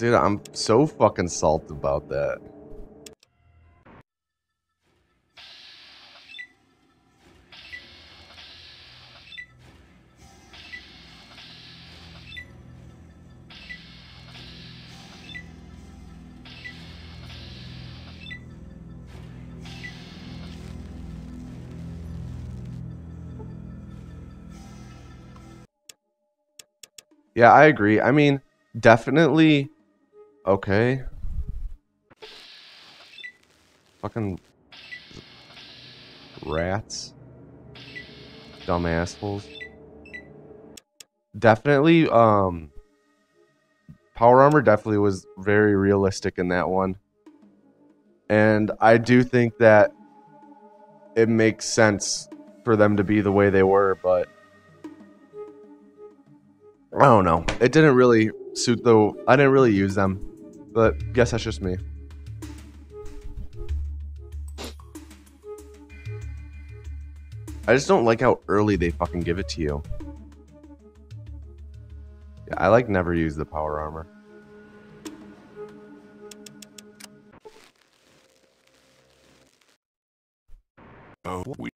Dude, I'm so fucking salty about that. Yeah, I agree. I mean, definitely. Okay. Fucking rats. Dumb assholes. Definitely, Power Armor definitely was very realistic in that one. And I do think that it makes sense for them to be the way they were, but I don't know. It didn't really suit the... I didn't really use them, but guess that's just me. I just don't like how early they fucking give it to you. Yeah, I like never use the Power Armor. Oh, we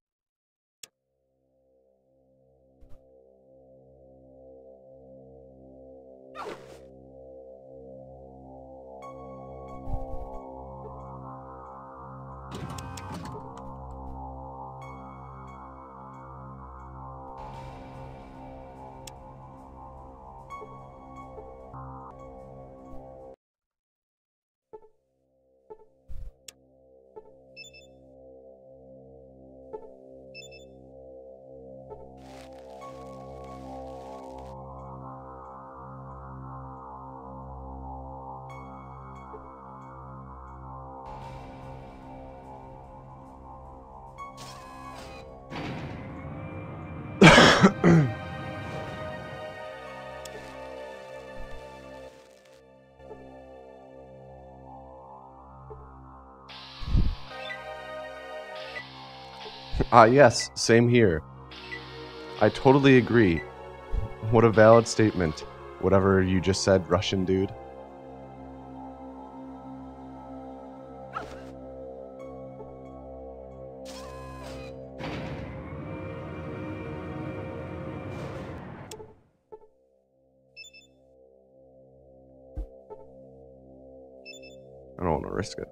Yes, same here. I totally agree. What a valid statement. Whatever you just said, Russian dude. I don't want to risk it.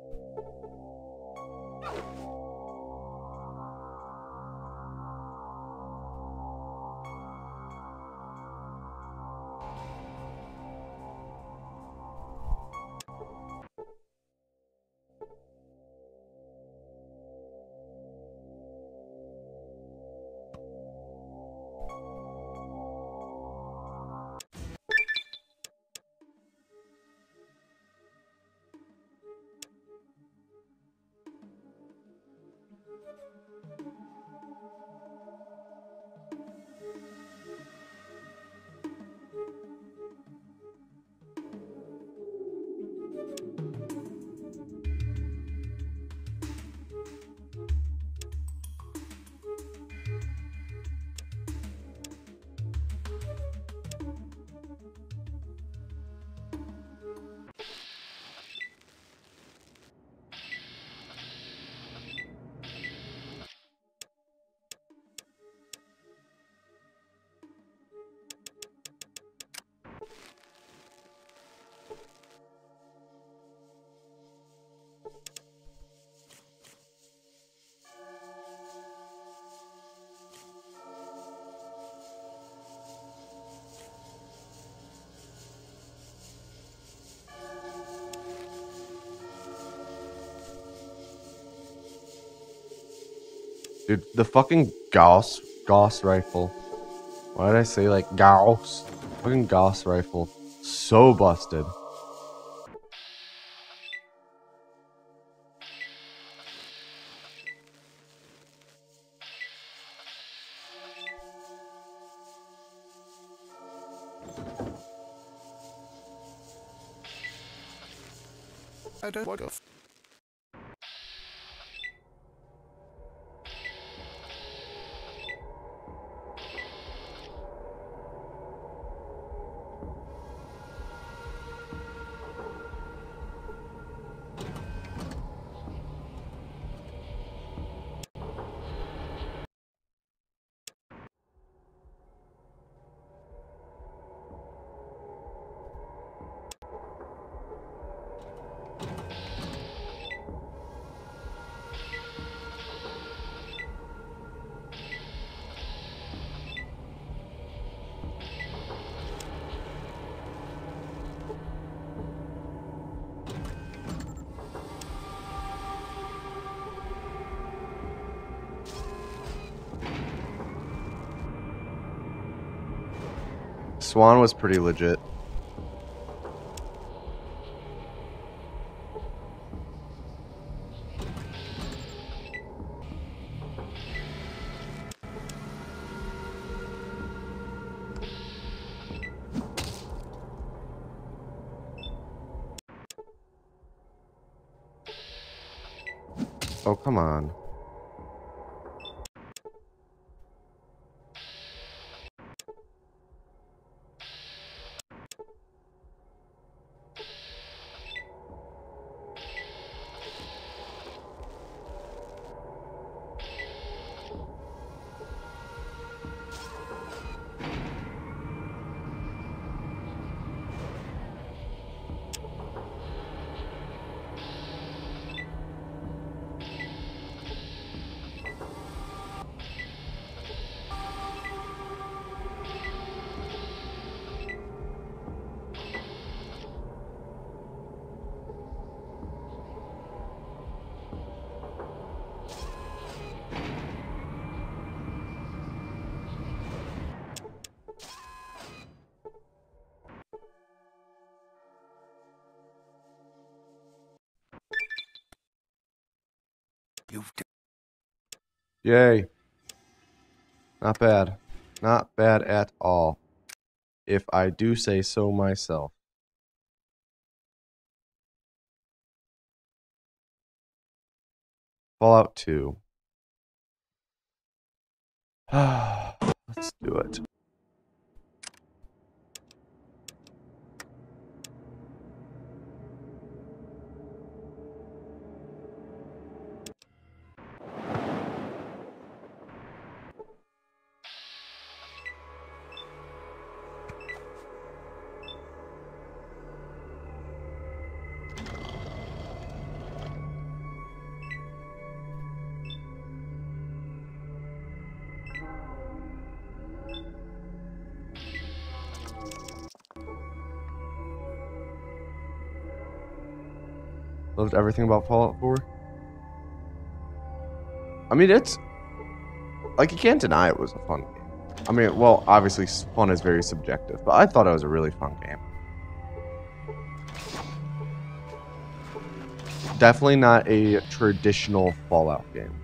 Dude, the fucking Gauss rifle. Why did I say like Gauss? Fucking Gauss rifle. So busted. I don't want to. Swan was pretty legit. Oh, come on. You've Yay. Not bad. Not bad at all. If I do say so myself. Fallout 2. Let's do it. Loved everything about Fallout 4. I mean, it's... like, you can't deny it was a fun game. I mean, well, obviously, fun is very subjective, but I thought it was a really fun game. Definitely not a traditional Fallout game.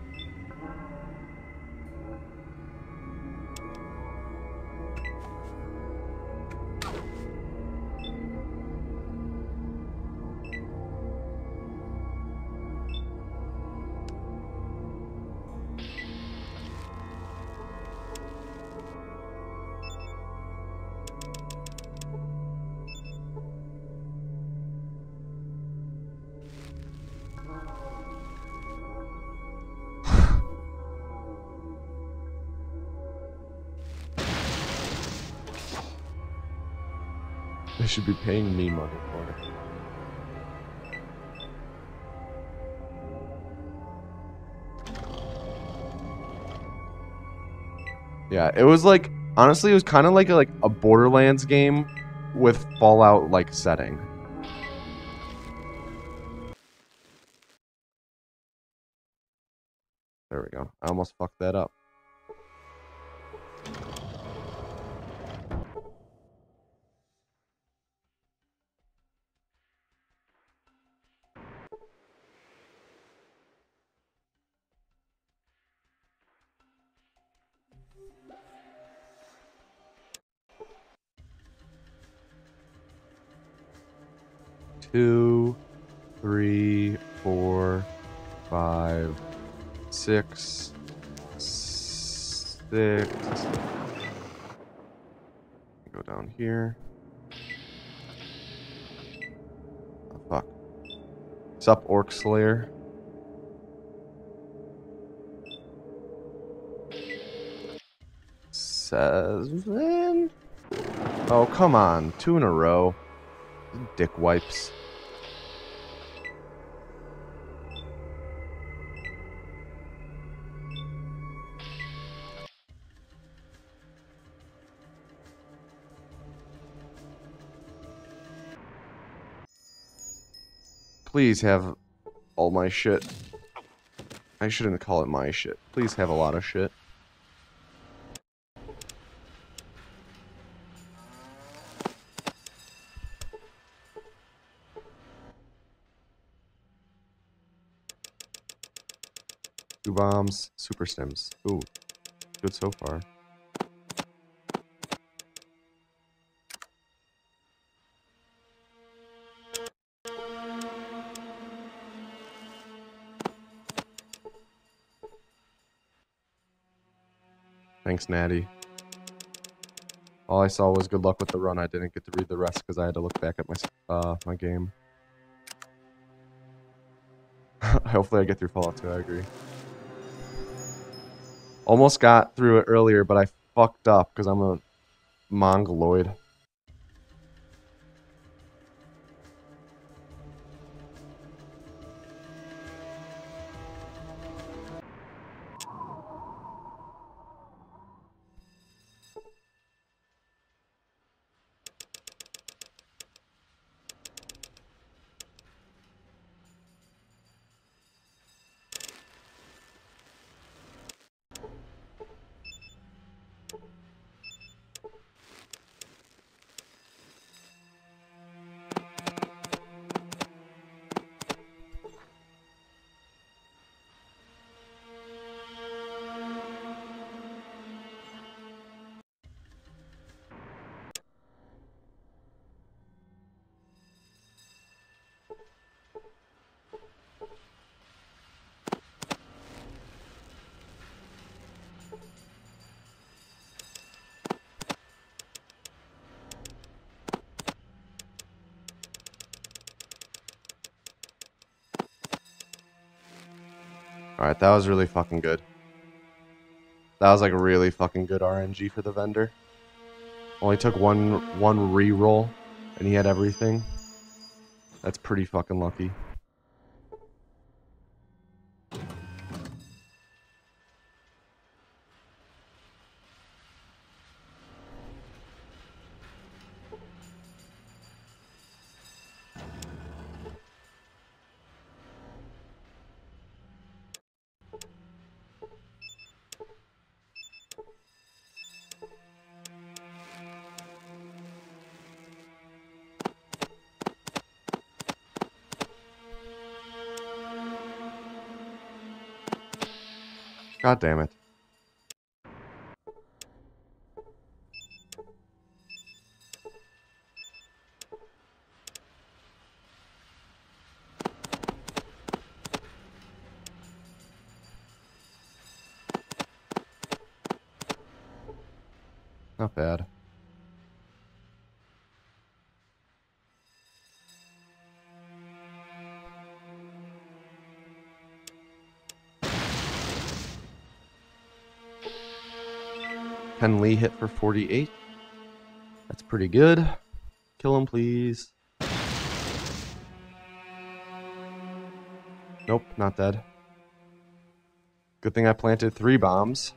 They should be paying me money for it. Yeah, it was like, honestly, it was kind of like a Borderlands game with Fallout-like setting. There we go. I almost fucked that up. Two, 3, 4, 5, 6, 6. Go down here. Oh, fuck. Sup, Orc Slayer? Seven? Oh, come on. 2 in a row. Dick wipes. Please have all my shit. I shouldn't call it my shit. Please have a lot of shit. 2 bombs, super stims. Ooh, good so far. Thanks, Natty. All I saw was good luck with the run. I didn't get to read the rest because I had to look back at my game. Hopefully I get through Fallout 2, I agree. Almost got through it earlier, but I fucked up because I'm a mongoloid. Alright, that was really fucking good. That was like a really fucking good RNG for the vendor. Only took one re-roll, and he had everything. That's pretty fucking lucky. God damn it. Not bad. Ken Lee hit for 48. That's pretty good. Kill him, please. Nope, not dead. Good thing I planted 3 bombs.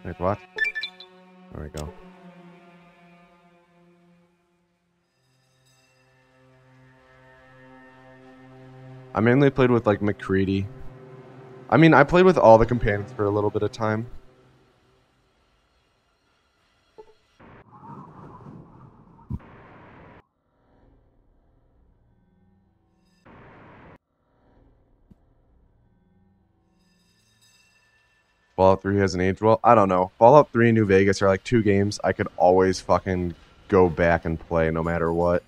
Wait, what? There we go. I mainly played with, like, McCready. I mean, I played with all the companions for a little bit of time. Fallout 3 hasn't aged well. I don't know. Fallout 3 and New Vegas are like 2 games I could always fucking go back and play no matter what.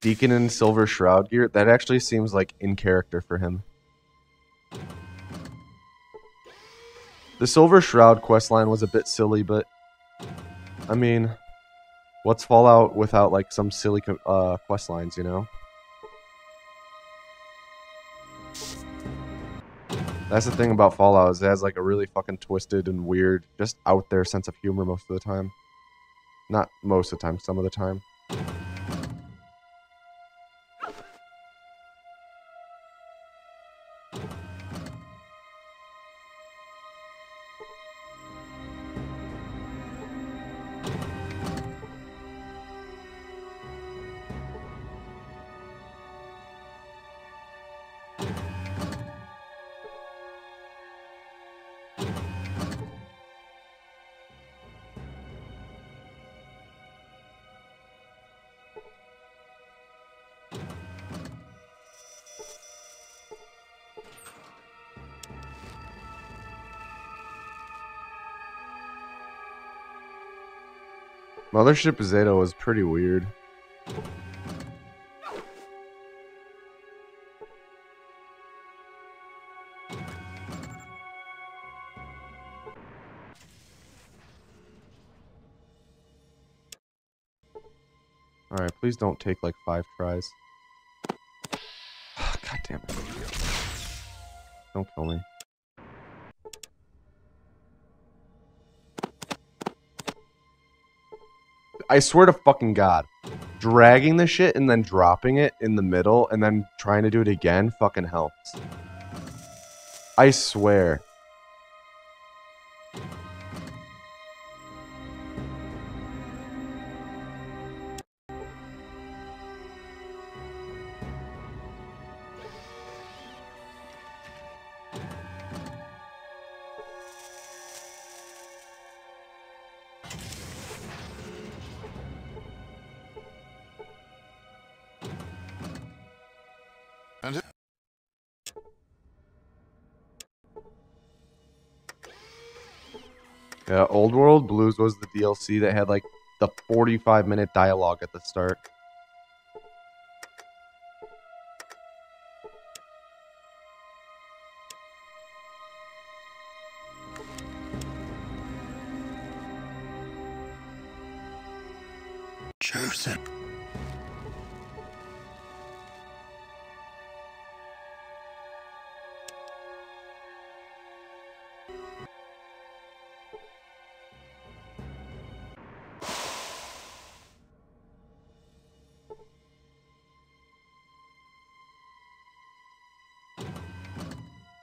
Deacon in Silver Shroud gear, that actually seems like in character for him. The Silver Shroud questline was a bit silly, but I mean, what's Fallout without like some silly questlines, you know? That's the thing about Fallout, is it has like a really fucking twisted and weird, just out there sense of humor most of the time. Not most of the time, some of the time. Mothership Zeta was pretty weird. Alright, please don't take like 5 tries. God damn it. Don't kill me. I swear to fucking God. Dragging the shit and then dropping it in the middle and then trying to do it again fucking helps. I swear. Yeah, Old World Blues was the DLC that had like the 45-minute dialogue at the start. Chosen.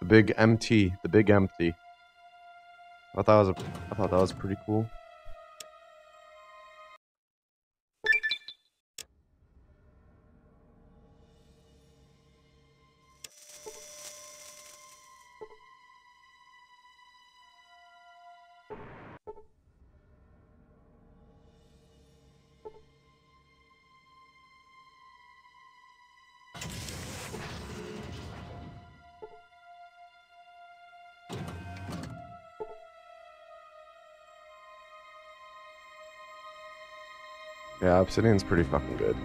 The big MT, the big empty. I thought that was pretty cool. Yeah, Obsidian's pretty fucking good.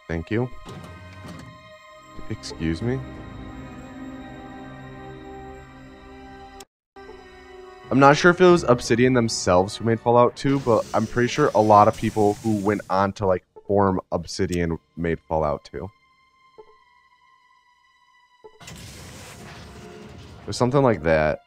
Thank you. Excuse me? I'm not sure if it was Obsidian themselves who made Fallout 2, but I'm pretty sure a lot of people who went on to like form Obsidian made Fallout 2. Or something like that.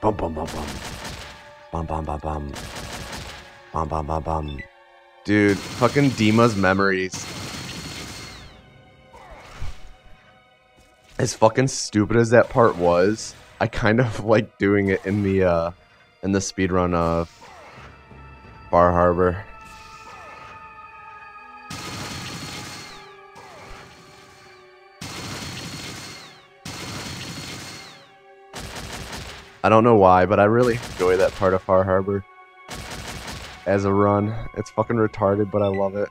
Bum bum bum bum. Bum bum bum bum. Bum bum bum bum. Dude, fucking Dima's memories. As fucking stupid as that part was, I kind of like doing it in the in the speedrun of Bar Harbor. I don't know why, but I really enjoy that part of Far Harbor as a run. It's fucking retarded, but I love it.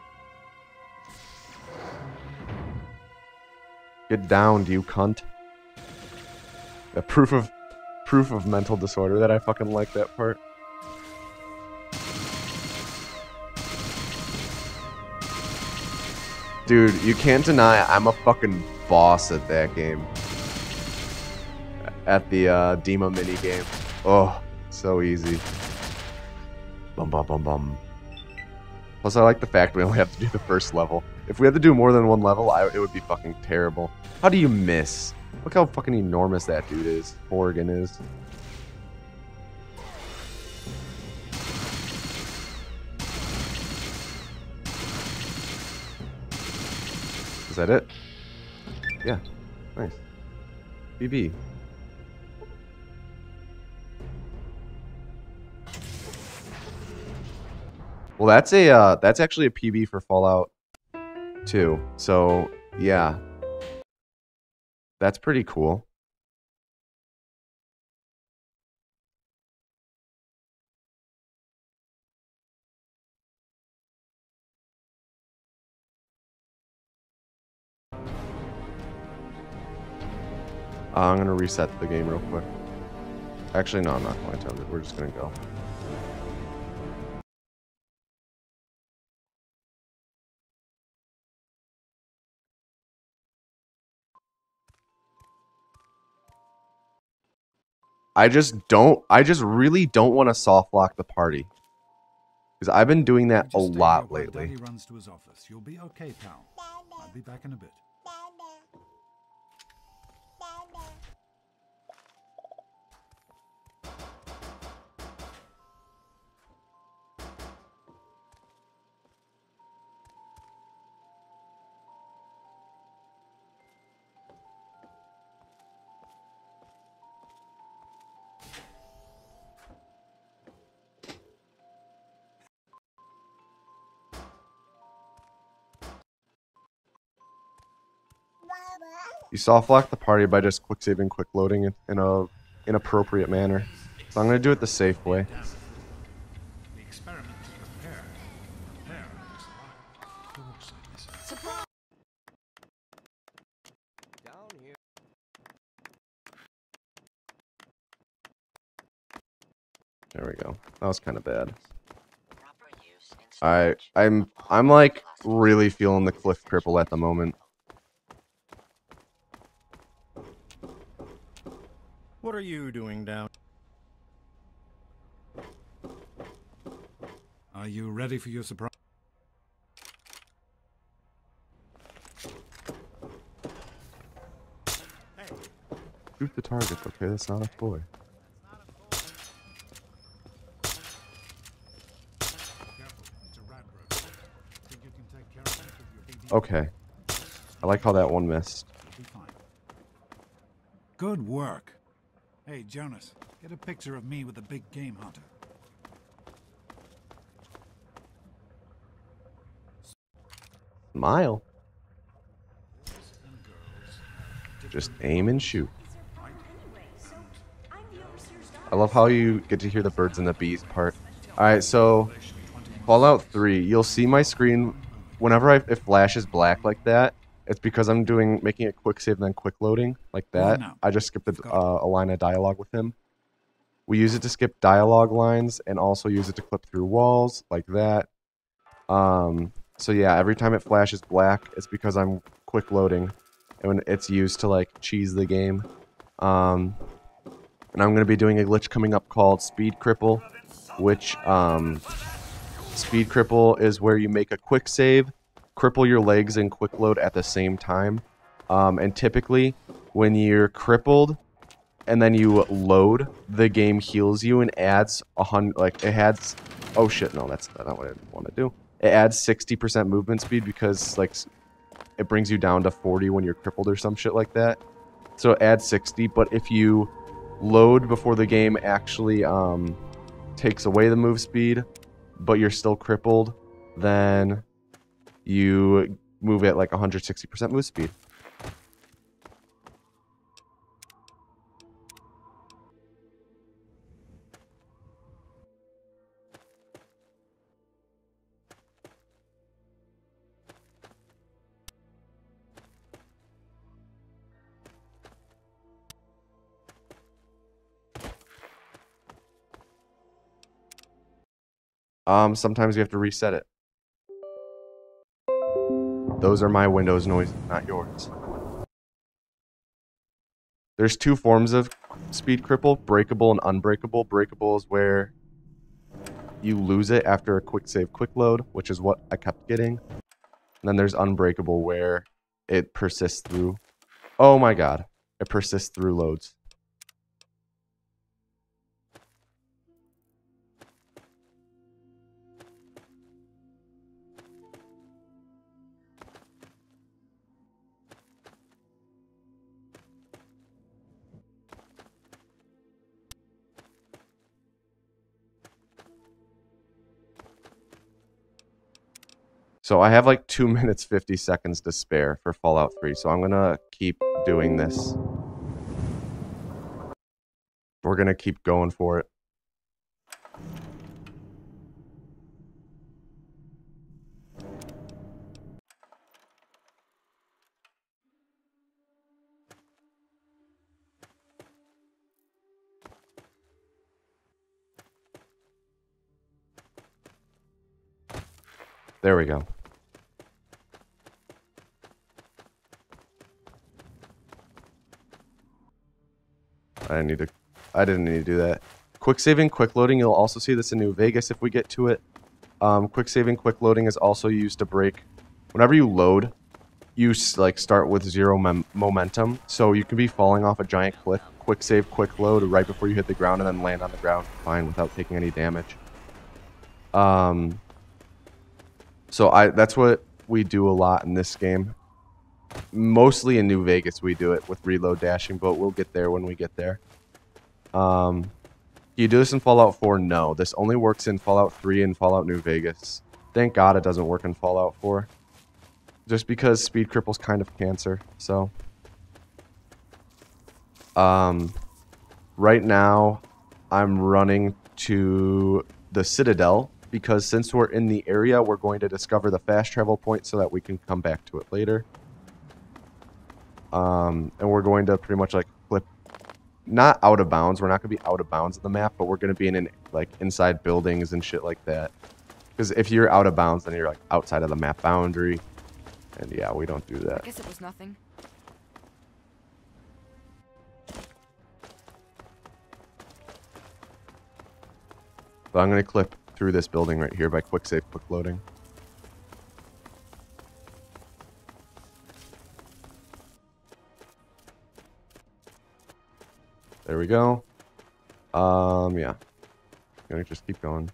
Get downed, you cunt. The proof of mental disorder that I fucking like that part. Dude, you can't deny I'm a fucking boss at that game. At the Dima mini game. Oh, so easy. Bum bum bum bum. Plus, I like the fact we only have to do the first level. If we had to do more than one level, it would be fucking terrible. How do you miss? Look how fucking enormous that dude is. Oregon is. Is that it? Yeah. Nice. BB. Well, that's actually a PB for Follout 2. So, yeah. That's pretty cool. I'm going to reset the game real quick. Actually, no, I'm not going to. We're just going to go. I just really don't want to soft lock the party. Because I've been doing that a lot lately. Daddy runs to his office. You'll be okay, pal. I'll be back in a bit. You soft lock the party by just quick saving, quick loading in a inappropriate manner. So I'm gonna do it the safe way. The experiment is prepared. Surprise! Down here. There we go. That was kind of bad. Alright, I'm like really feeling the cliff cripple at the moment. What are you doing down? Are you ready for your surprise? Shoot the target, okay? That's not a toy. Okay. I like how that one missed. Good work. Hey, Jonas, get a picture of me with the big game hunter. Smile. Just aim and shoot. I love how you get to hear the birds and the bees part. Alright, so Fallout 3, you'll see my screen whenever it flashes black like that. It's because I'm making it quick save and then quick loading like that. I just skipped a line of dialogue with him. We use it to skip dialogue lines and also use it to clip through walls like that. So yeah, every time it flashes black, it's because I'm quick loading, and when it's used to like cheese the game. And I'm gonna be doing a glitch coming up called Speed Cripple, which Speed Cripple is where you make a quick save, cripple your legs, and quick load at the same time. And typically, when you're crippled and then you load, the game heals you and adds 100. Like it adds. Oh shit! No, that's not what I want to do. It adds 60% movement speed because like it brings you down to 40 when you're crippled or some shit like that. So it adds 60. But if you load before the game actually takes away the move speed, but you're still crippled, then you move at like 160% move speed. Sometimes you have to reset it. Those are my Windows noises, not yours. There's two forms of speed cripple, breakable and unbreakable. Breakable is where you lose it after a quick save, quick load, which is what I kept getting. And then there's unbreakable where it persists through. Oh my god. It persists through loads. So I have like 2 minutes 50 seconds to spare for Fallout 3, so I'm gonna keep doing this. We're gonna keep going for it. There we go. I didn't need to do that. Quick saving, quick loading. You'll also see this in New Vegas if we get to it. Quick saving, quick loading is also used to break. Whenever you load, you like start with zero momentum, so you can be falling off a giant cliff. Quick save, quick load right before you hit the ground, and then land on the ground fine without taking any damage. So that's what we do a lot in this game. Mostly in New Vegas we do it with reload dashing, but we'll get there when we get there. You do this in Fallout 4? No. This only works in Fallout 3 and Fallout New Vegas. Thank God it doesn't work in Fallout 4. Just because speed cripple's kind of cancer, so. Right now, I'm running to the Citadel, because since we're in the area, we're going to discover the fast travel point so that we can come back to it later. And we're going to pretty much like flip, not out of bounds. We're not going to be out of bounds of the map, but we're going to be in like inside buildings and shit like that. Because if you're out of bounds, then you're like outside of the map boundary. And yeah, we don't do that. I guess it was nothing. So I'm going to clip through this building right here by quick save, quick loading. There we go. Yeah. Gonna just keep going.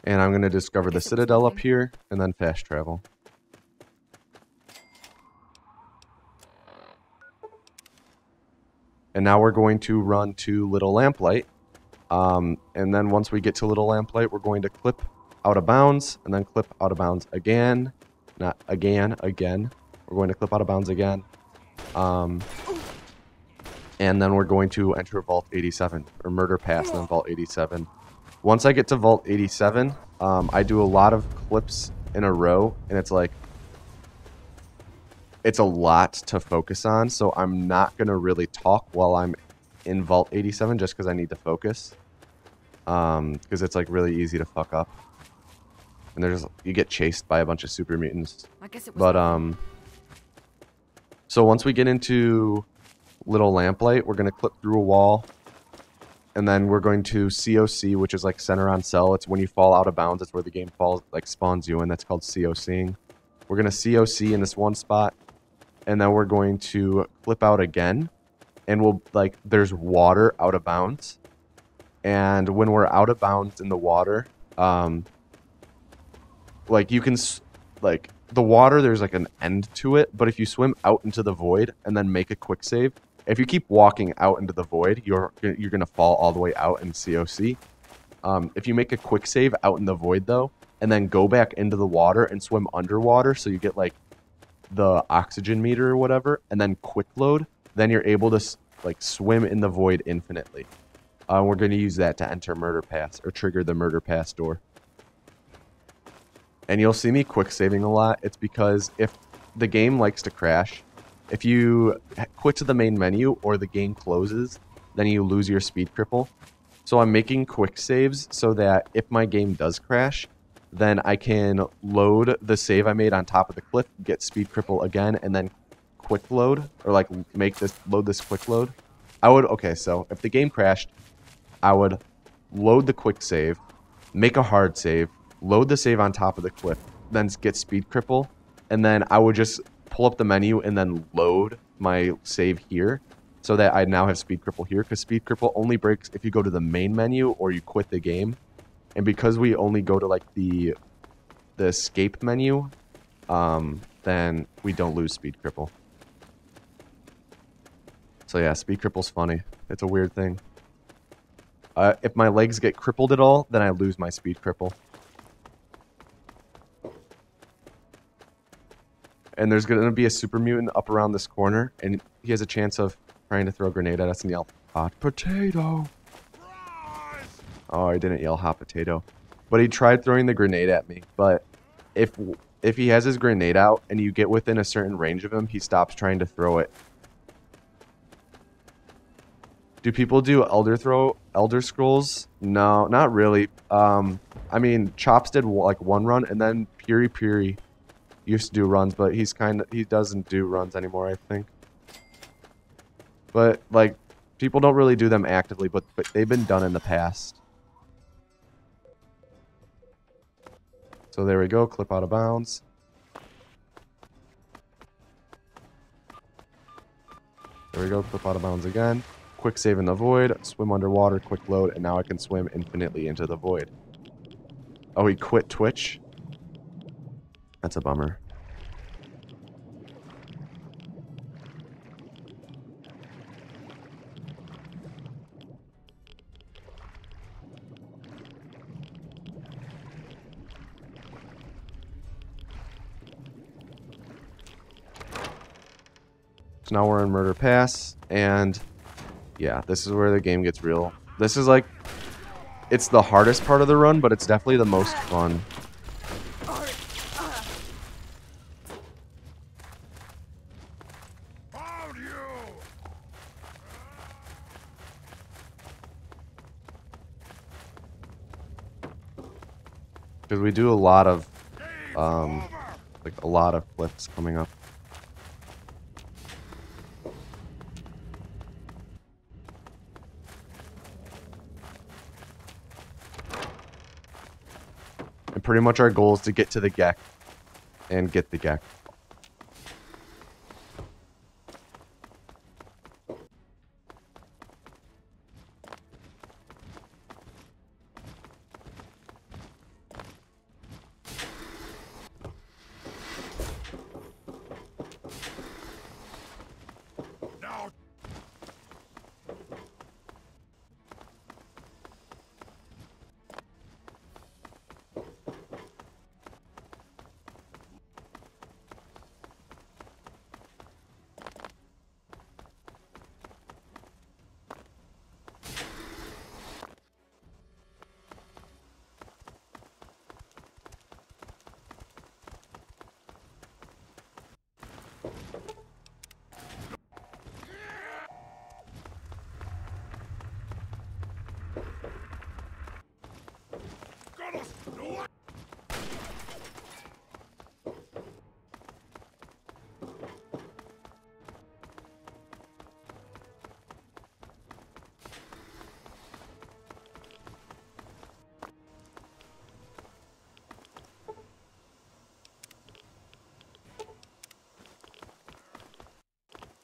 And I'm going to discover the Citadel up here, and then fast travel. And now we're going to run to Little Lamplight. And then once we get to Little Lamplight, we're going to clip out of bounds, and then clip out of bounds again. Not again. We're going to clip out of bounds again. And then we're going to enter Vault 87, or Murder Pass, and then Vault 87. Once I get to Vault 87, I do a lot of clips in a row, and it's like, it's a lot to focus on, so I'm not going to really talk while I'm in Vault 87 just because I need to focus. Because it's like really easy to fuck up. And you get chased by a bunch of super mutants. I guess it was so once we get into Little Lamplight, we're going to clip through a wall. And then we're going to COC, which is like center on cell. It's when you fall out of bounds. That's where the game spawns you in. That's called COCing. We're going to COC in this one spot. and then we're going to clip out again, and we'll, like, there's water out of bounds, and when we're out of bounds in the water, like, you can, like, the water, there's, like, an end to it, but if you swim out into the void and then make a quick save, if you keep walking out into the void, you're going to fall all the way out in COC. If you make a quick save out in the void, though, and then go back into the water and swim underwater, so you get, like, the oxygen meter or whatever, and then quick load, then you're able to, like, swim in the void infinitely. We're going to use that to enter Murder Pass, or trigger the Murder Pass door. And you'll see me quick saving a lot. It's because if the game likes to crash, if you quit to the main menu or the game closes, then you lose your speed cripple. So I'm making quick saves so that if my game does crash, then I can load the save I made on top of the cliff, get speed cripple again, and then quick load, or like load this quick load. Okay, so if the game crashed, I would load the quick save, make a hard save, load the save on top of the cliff, then get speed cripple, and then I would just pull up the menu and then load my save here so that I now have speed cripple here, because speed cripple only breaks if you go to the main menu or you quit the game. And because we only go to, like, the escape menu, then we don't lose speed cripple. So yeah, speed cripple's funny. It's a weird thing. If my legs get crippled at all, then I lose my speed cripple. And there's going to be a super mutant up around this corner, and he has a chance of trying to throw a grenade at us and yell, "Hot potato!" Oh, I didn't yell hot potato. But he tried throwing the grenade at me. But if he has his grenade out and you get within a certain range of him, he stops trying to throw it. Do people do Elder Scrolls? No, not really. I mean, Chops did like one run, and then Puri used to do runs, but he doesn't do runs anymore, I think. But like, people don't really do them actively, but they've been done in the past. So there we go, clip out of bounds. There we go, clip out of bounds again. Quick save in the void, swim underwater, quick load, and now I can swim infinitely into the void. Oh, he quit Twitch? That's a bummer. So now we're in Murder Pass, and yeah, this is where the game gets real. This is like, it's the hardest part of the run, but it's definitely the most fun. Because we do a lot of, like a lot of cliffs coming up. And pretty much our goal is to get to the Gek and get the Gek.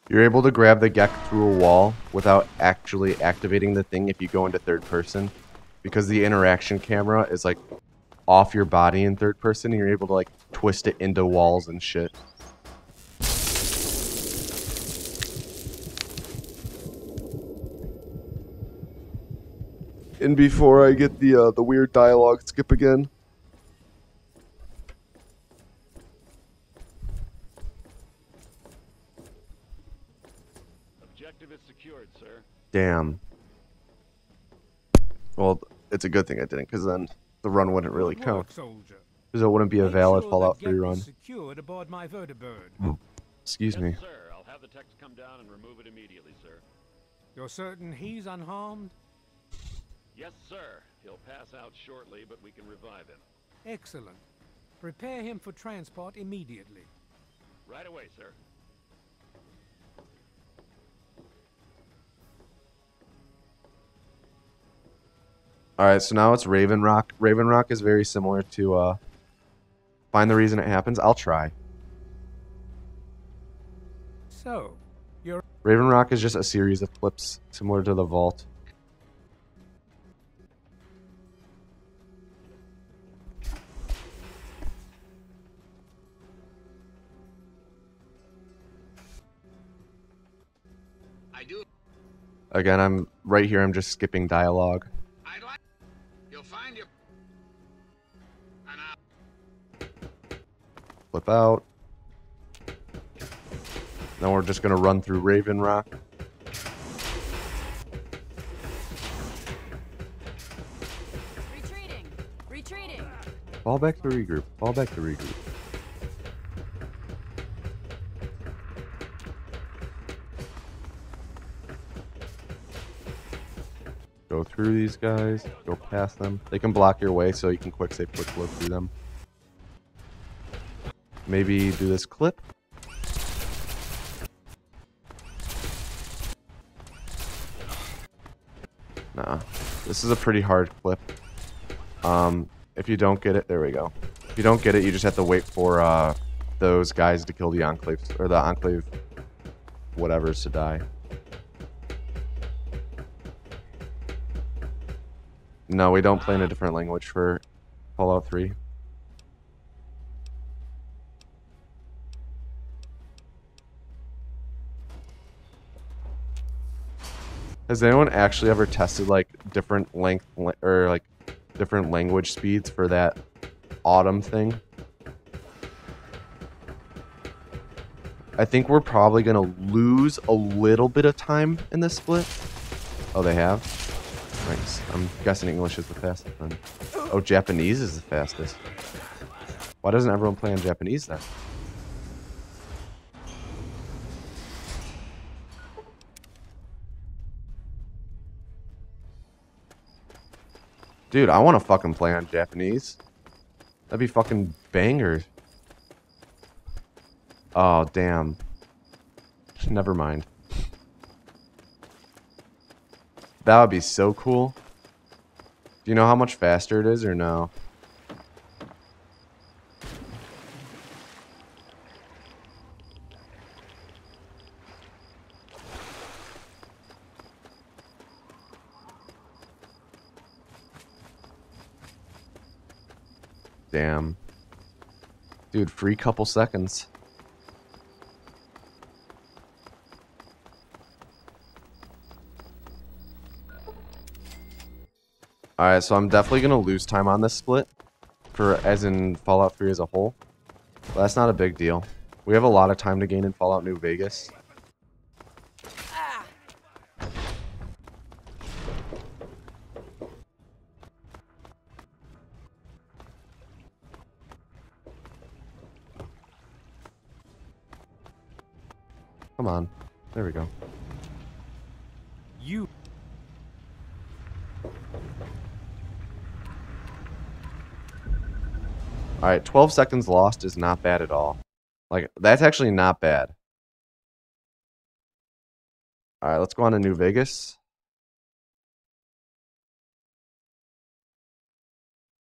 You're able to grab the Gek through a wall without actually activating the thing if you go into third person. Because the interaction camera is like off your body in third person and you're able to like twist it into walls and shit. And before I get the weird dialogue skip again. Objective is secured, sir. Damn. Well, it's a good thing I didn't, because then the run wouldn't really count. Because it wouldn't be a valid Fallout 3 run. Secured aboard my vertibird. Excuse me. Yes, sir. I'll have the tech come down and remove it immediately, sir. You're certain he's unharmed? Yes, sir. He'll pass out shortly, but we can revive him. Excellent. Prepare him for transport immediately. Right away, sir. Alright, so now it's Raven Rock. Raven Rock is very similar to Find the Reason It Happens. I'll try. So, you're... Raven Rock is just a series of clips similar to the Vault. I do. Again, I'm right here. I'm just skipping dialogue. I'd like. You'll find your. And Flip out. Now we're just gonna run through Raven Rock. Retreating. Retreating. Fall back to regroup. Fall back to regroup. Go through these guys. Go past them. They can block your way, so you can quick save, quick flow through them. Maybe do this clip. Nah, this is a pretty hard clip. If you don't get it, there we go. If you don't get it, you just have to wait for those guys to kill the Enclave, or the Enclave whatevers to die. No, we don't play in a different language for Fallout 3. Has anyone actually ever tested like different length or like different language speeds for that autumn thing? I think we're probably gonna lose a little bit of time in this split. Oh, they have? Nice. I'm guessing English is the fastest then. Oh, Japanese is the fastest. Why doesn't everyone play in Japanese then? Dude, I want to fucking play on Japanese. That'd be fucking bangers. Oh, damn. Never mind. That would be so cool. Do you know how much faster it is or no? Damn. Dude, free couple seconds. Alright, so I'm definitely going to lose time on this split, for as in Fallout 3 as a whole. But that's not a big deal. We have a lot of time to gain in Fallout New Vegas. Come on. There we go. You... Alright, 12 seconds lost is not bad at all. Like, that's actually not bad. Alright, let's go on to New Vegas.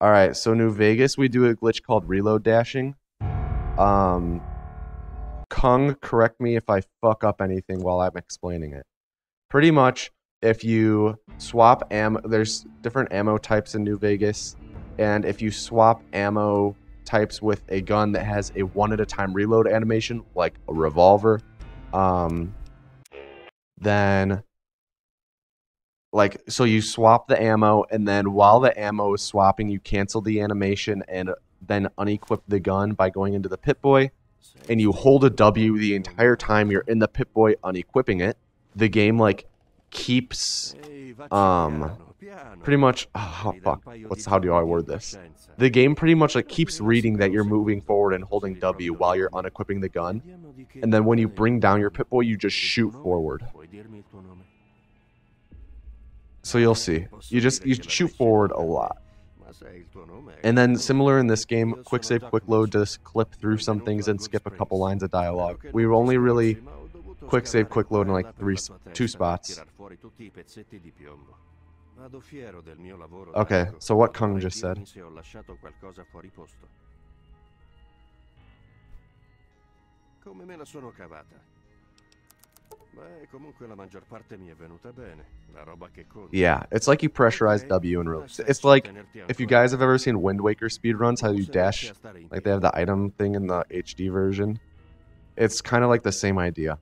Alright, so New Vegas, we do a glitch called reload dashing. Kung, correct me if I fuck up anything while I'm explaining it. Pretty much, if you swap ammo, there's different ammo types in New Vegas, and if you swap ammo types with a gun that has a one-at-a-time reload animation, like a revolver, then, like, so you swap the ammo, and then while the ammo is swapping, you cancel the animation and then unequip the gun by going into the Pip-Boy, and you hold a W the entire time you're in the Pip-Boy unequipping it. The game, like, keeps, pretty much, oh, fuck, how do I word this? The game pretty much, like, keeps reading that you're moving forward and holding W while you're unequipping the gun, and then when you bring down your Pip-Boy, you just shoot forward. So you'll see. You shoot forward a lot. And then similar in this game, quick save, quick load to clip through some things and skip a couple lines of dialogue. We were only really quick save, quick load in like two spots. Okay, so what Kung just said. Yeah, it's like you pressurize W and release. It's like if you guys have ever seen Wind Waker speedruns, how you dash, like they have the item thing in the HD version. It's kind of like the same idea.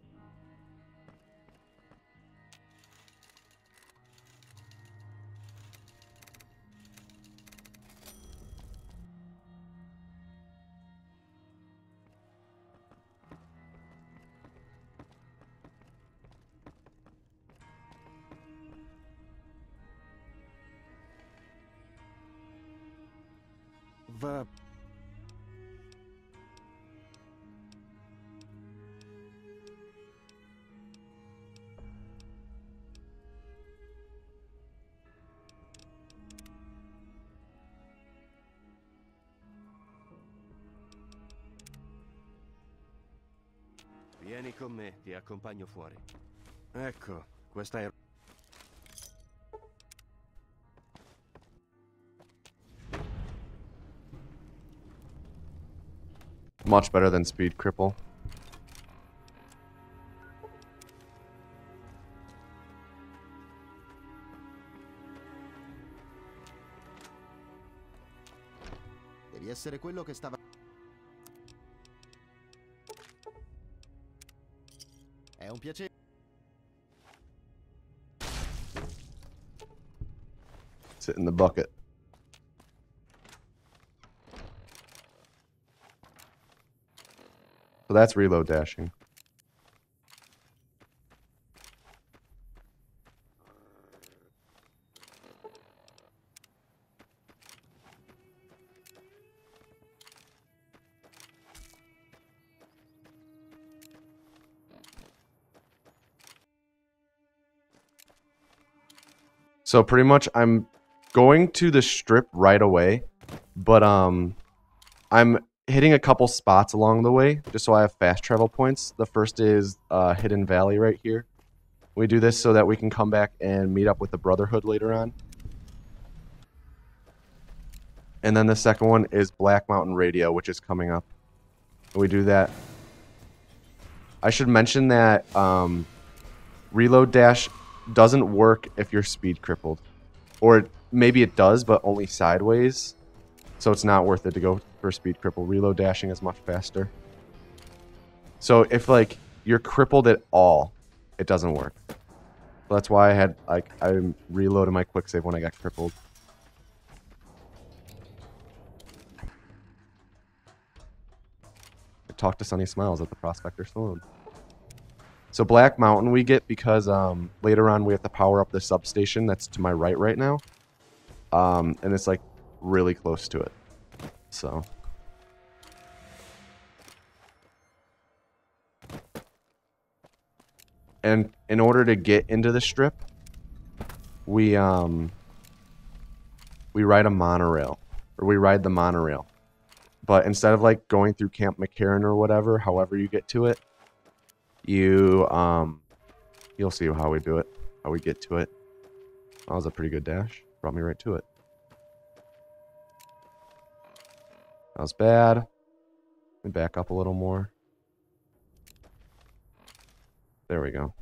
Vieni con me, ti accompagno fuori. Ecco, questa è... Much better than Speed Cripple. Devi essere quello che stava... È un piacere. Sit in the bucket. So that's reload dashing. So pretty much I'm going to the strip right away, but I'm hitting a couple spots along the way just so I have fast travel points. The first is Hidden Valley right here. We do this so that we can come back and meet up with the Brotherhood later on. And then the second one is Black Mountain Radio, which is coming up. We do that. I should mention that reload dash doesn't work if you're speed crippled. Or maybe it does, but only sideways. So it's not worth it to go for speed cripple. Reload dashing is much faster. So if like you're crippled at all, it doesn't work. That's why I had like I reloaded my quick save when I got crippled. I talked to Sunny Smiles at the Prospector Saloon. So Black Mountain we get because later on we have to power up the substation that's to my right now. And it's like really close to it. So and in order to get into the strip, we ride a monorail. Or we ride the monorail. But instead of like going through Camp McCarran or whatever, however you get to it, you'll see how we do it, how we get to it. That was a pretty good dash. Brought me right to it. That was bad. Let me back up a little more. There we go.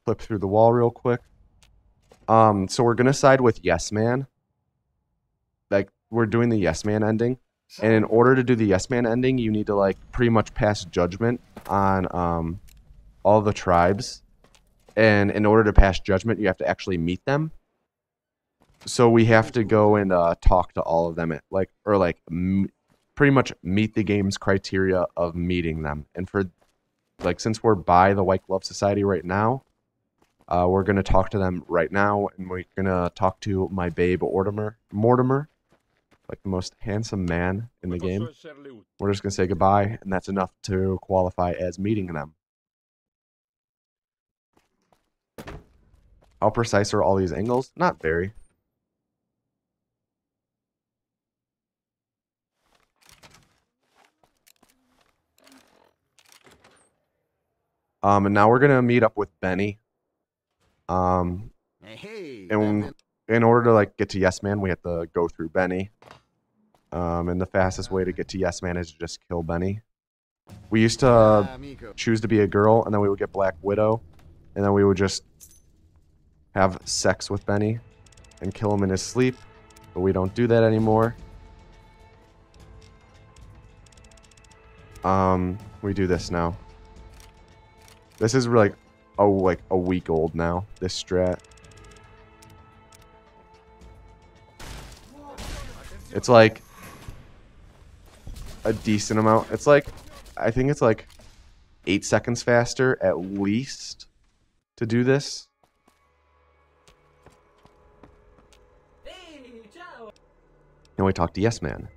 Flip through the wall real quick. So we're gonna side with Yes Man. Like, we're doing the Yes Man ending. And in order to do the Yes Man ending, you need to, like, pretty much pass judgment on all the tribes. And in order to pass judgment, you have to actually meet them. So we have to go and talk to all of them, pretty much meet the game's criteria of meeting them. And for, like, since we're by the White Glove Society right now, we're going to talk to them right now, and we're going to talk to my babe Mortimer, like the most handsome man in the game. We're just going to say goodbye, and that's enough to qualify as meeting them. How precise are all these angles? Not very. And now we're going to meet up with Benny. Hey, And in order to, like, get to Yes Man, we have to go through Benny. And the fastest way to get to Yes Man is to just kill Benny. We used to choose to be a girl, and then we would get Black Widow, and then we would just have sex with Benny and kill him in his sleep, but we don't do that anymore. We do this now. This is like a week old now, this strat. It's like a decent amount. It's like, I think it's like 8 seconds faster at least to do this. And we talk to Yes Man.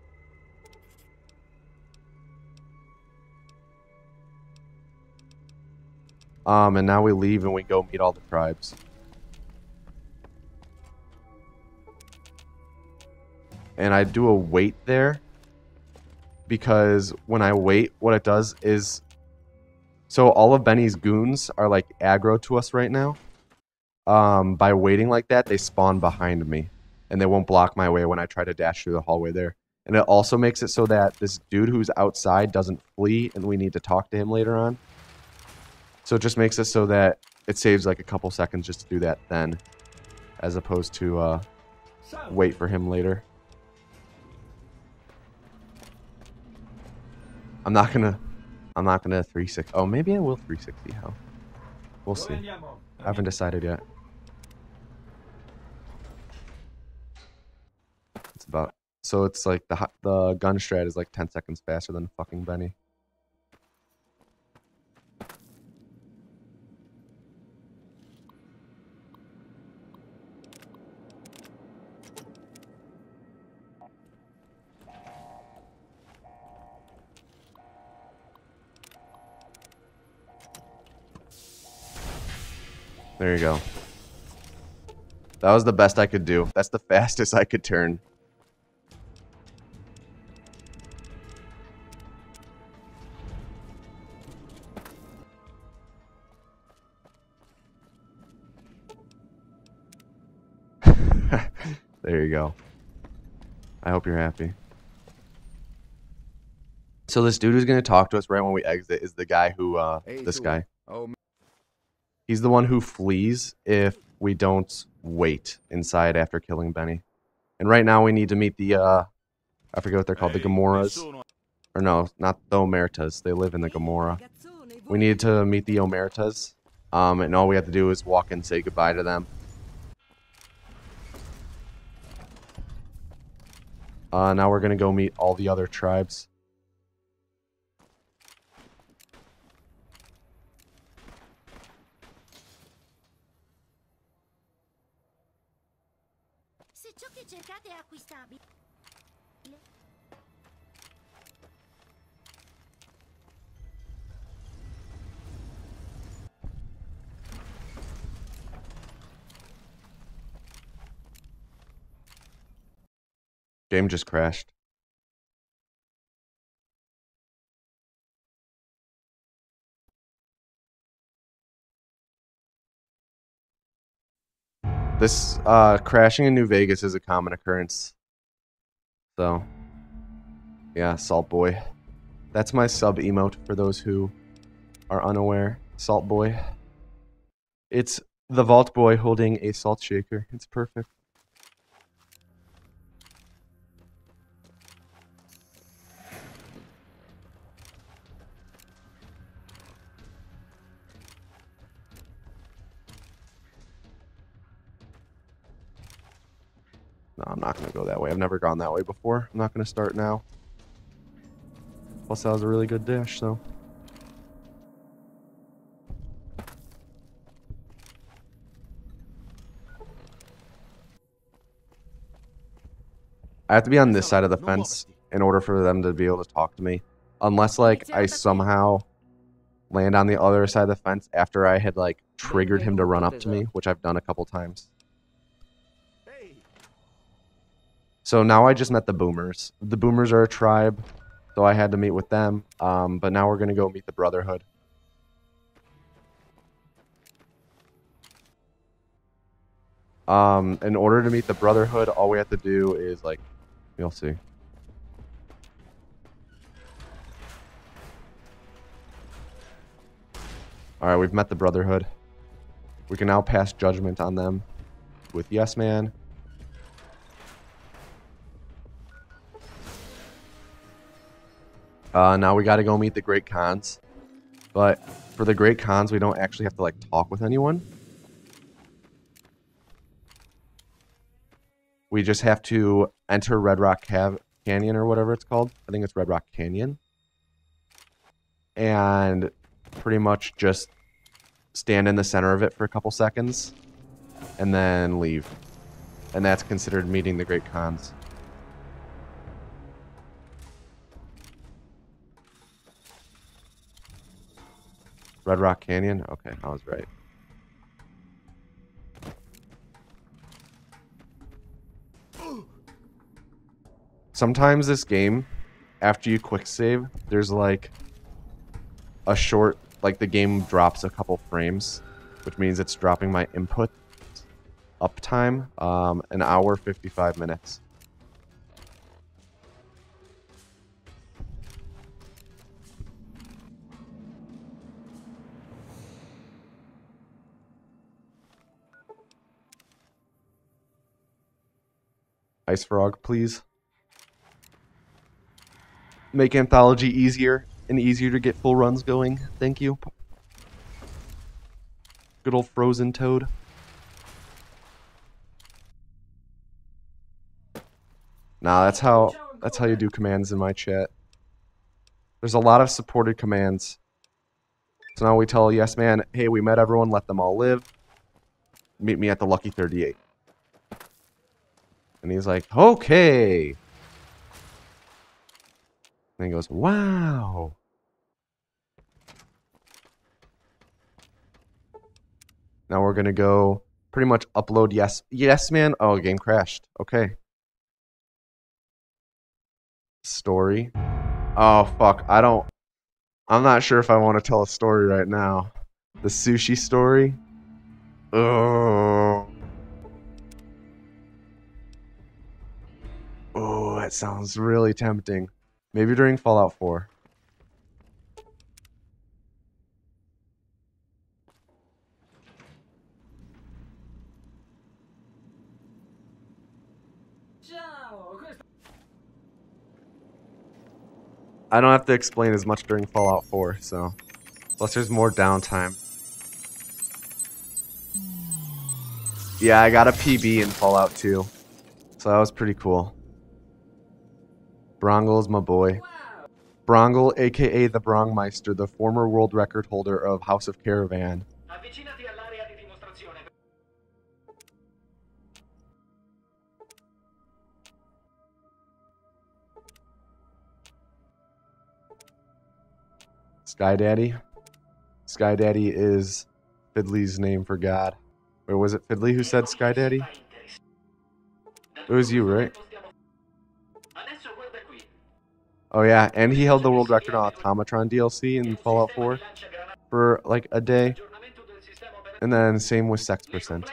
And now we leave and we go meet all the tribes. And I do a wait there, because when I wait, what it does is, so all of Benny's goons are like aggro to us right now. By waiting like that, they spawn behind me, and they won't block my way when I try to dash through the hallway there. And it also makes it so that this dude who's outside doesn't flee, and we need to talk to him later on. So it just makes it so that it saves like a couple seconds just to do that then, as opposed to wait for him later. I'm not gonna 360. Oh, maybe I will 360. How? We'll see. I haven't decided yet. It's about, so it's like the gun strat is like 10 seconds faster than fucking Benny. There you go. That was the best I could do. That's the fastest I could turn. There you go. I hope you're happy. So this dude who's going to talk to us right when we exit is the guy who, this guy. He's the one who flees if we don't wait inside after killing Benny. And right now we need to meet the, I forget what they're called, the Gamoras. Or no, not the Omertas. They live in the Gamora. We need to meet the Omertas. And all we have to do is walk and say goodbye to them. Now we're going to go meet all the other tribes. Game just crashed. This crashing in New Vegas is a common occurrence. So, yeah, Salt Boy. That's my sub emote for those who are unaware. Salt Boy. It's the Vault Boy holding a salt shaker. It's perfect. No, I'm not going to go that way. I've never gone that way before. I'm not going to start now. Plus, that was a really good dash, so. I have to be on this side of the fence in order for them to be able to talk to me. Unless, like, I somehow land on the other side of the fence after I had, like, triggered him to run up to me, which I've done a couple times. So now I just met the Boomers. The Boomers are a tribe, so I had to meet with them. But now we're going to go meet the Brotherhood. In order to meet the Brotherhood, all we have to do is, like, you'll see. Alright, we've met the Brotherhood. We can now pass judgment on them with Yes Man. Now we gotta go meet the Great Khans. But for the Great Khans, we don't actually have to, like, talk with anyone. We just have to enter Red Rock Canyon or whatever it's called. I think it's Red Rock Canyon. And pretty much just stand in the center of it for a couple seconds. And then leave. And that's considered meeting the Great Khans. Red Rock Canyon? Okay, I was right. Sometimes this game, after you quick save, there's like a short, like the game drops a couple frames, which means it's dropping my input uptime, an hour, 55 minutes. Ice Frog, please. Make Anthology easier and easier to get full runs going. Thank you. Good old Frozen Toad. Nah, that's how you do commands in my chat. There's a lot of supported commands. So now we tell Yes Man, hey, we met everyone, let them all live. Meet me at the Lucky 38. And he's like, okay. And he goes, wow. Now we're going to go pretty much upload Yes Man. Oh, game crashed. Okay. Story. Oh, fuck. I'm not sure if I want to tell a story right now. The sushi story. Oh. Oh, that sounds really tempting. Maybe during Fallout 4. I don't have to explain as much during Fallout 4, so. Plus there's more downtime. Yeah, I got a PB in Fallout 2. So that was pretty cool. Brongle's my boy. Brongle, aka the Brongmeister, the former world record holder of House of Caravan. Sky Daddy. Sky Daddy is Fiddly's name for God. Or was it Fiddly who said Sky Daddy? It was you, right? Oh yeah, and he held the world record on Automatron DLC in Fallout 4 for like a day. And then same with Sex%.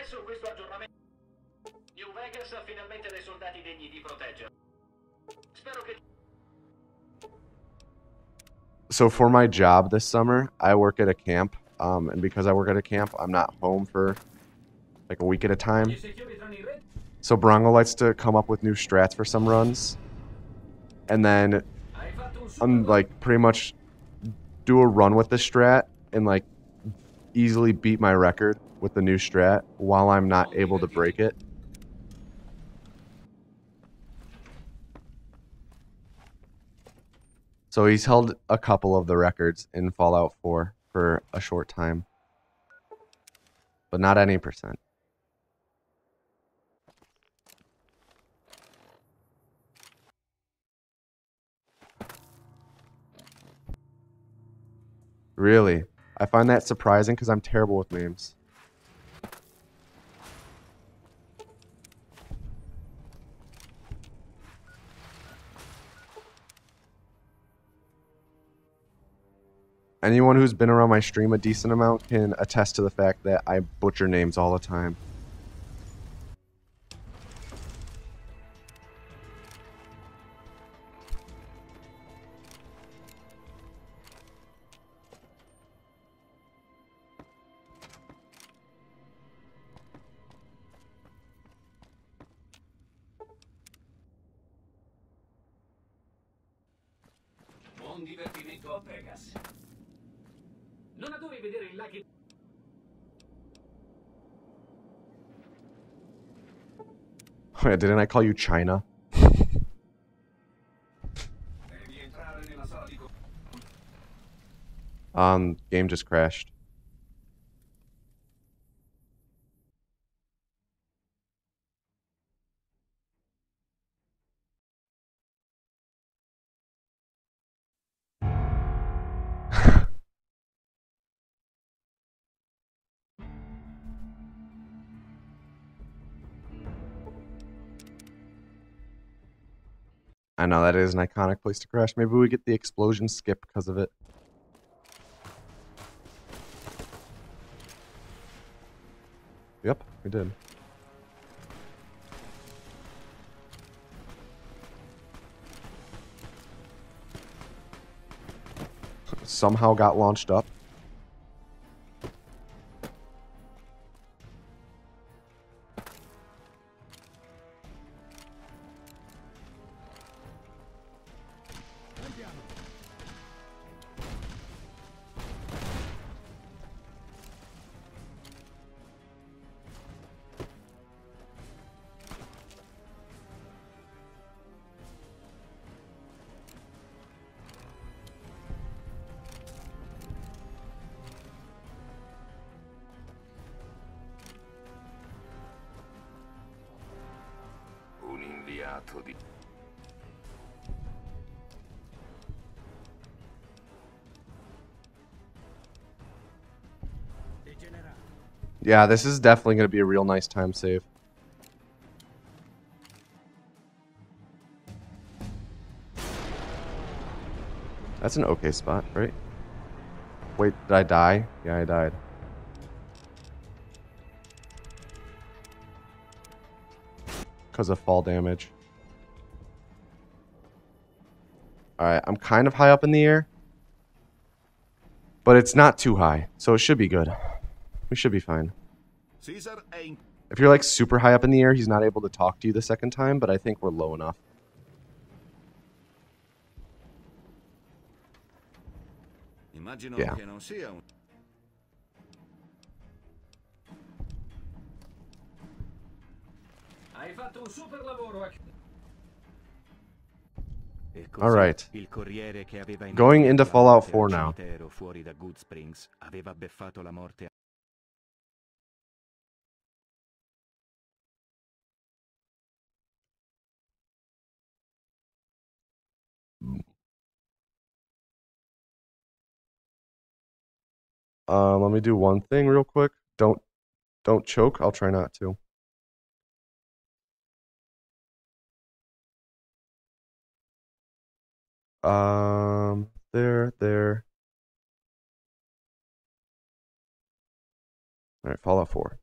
finalmente dei soldati degni di proteggere. Spero che... So for my job this summer, I work at a camp, and because I work at a camp, I'm not home for like a week at a time. So Brongo likes to come up with new strats for some runs, and then like pretty much do a run with the strat and like easily beat my record with the new strat while I'm not able to break it. So he's held a couple of the records in Fallout 4 for a short time, but not any percent. Really? I find that surprising because I'm terrible with names. Anyone who's been around my stream a decent amount can attest to the fact that I butcher names all the time. Buon divertimento a Vegas. Non adori vedere i laghi... Wait, didn't I call you China? Game just crashed. I know that is an iconic place to crash. Maybe we get the explosion skip because of it. Yep, we did. Somehow got launched up. Yeah, this is definitely going to be a real nice time save. That's an okay spot, right? Wait, did I die? Yeah, I died. Because of fall damage. Alright, I'm kind of high up in the air. But it's not too high, so it should be good. We should be fine. If you're like super high up in the air, he's not able to talk to you the second time, but I think we're low enough. Yeah. Hai fatto un super lavoro. All right. Going into Fallout 4 now. Let me do one thing real quick. Don't choke. I'll try not to. There. All right, Fallout 4.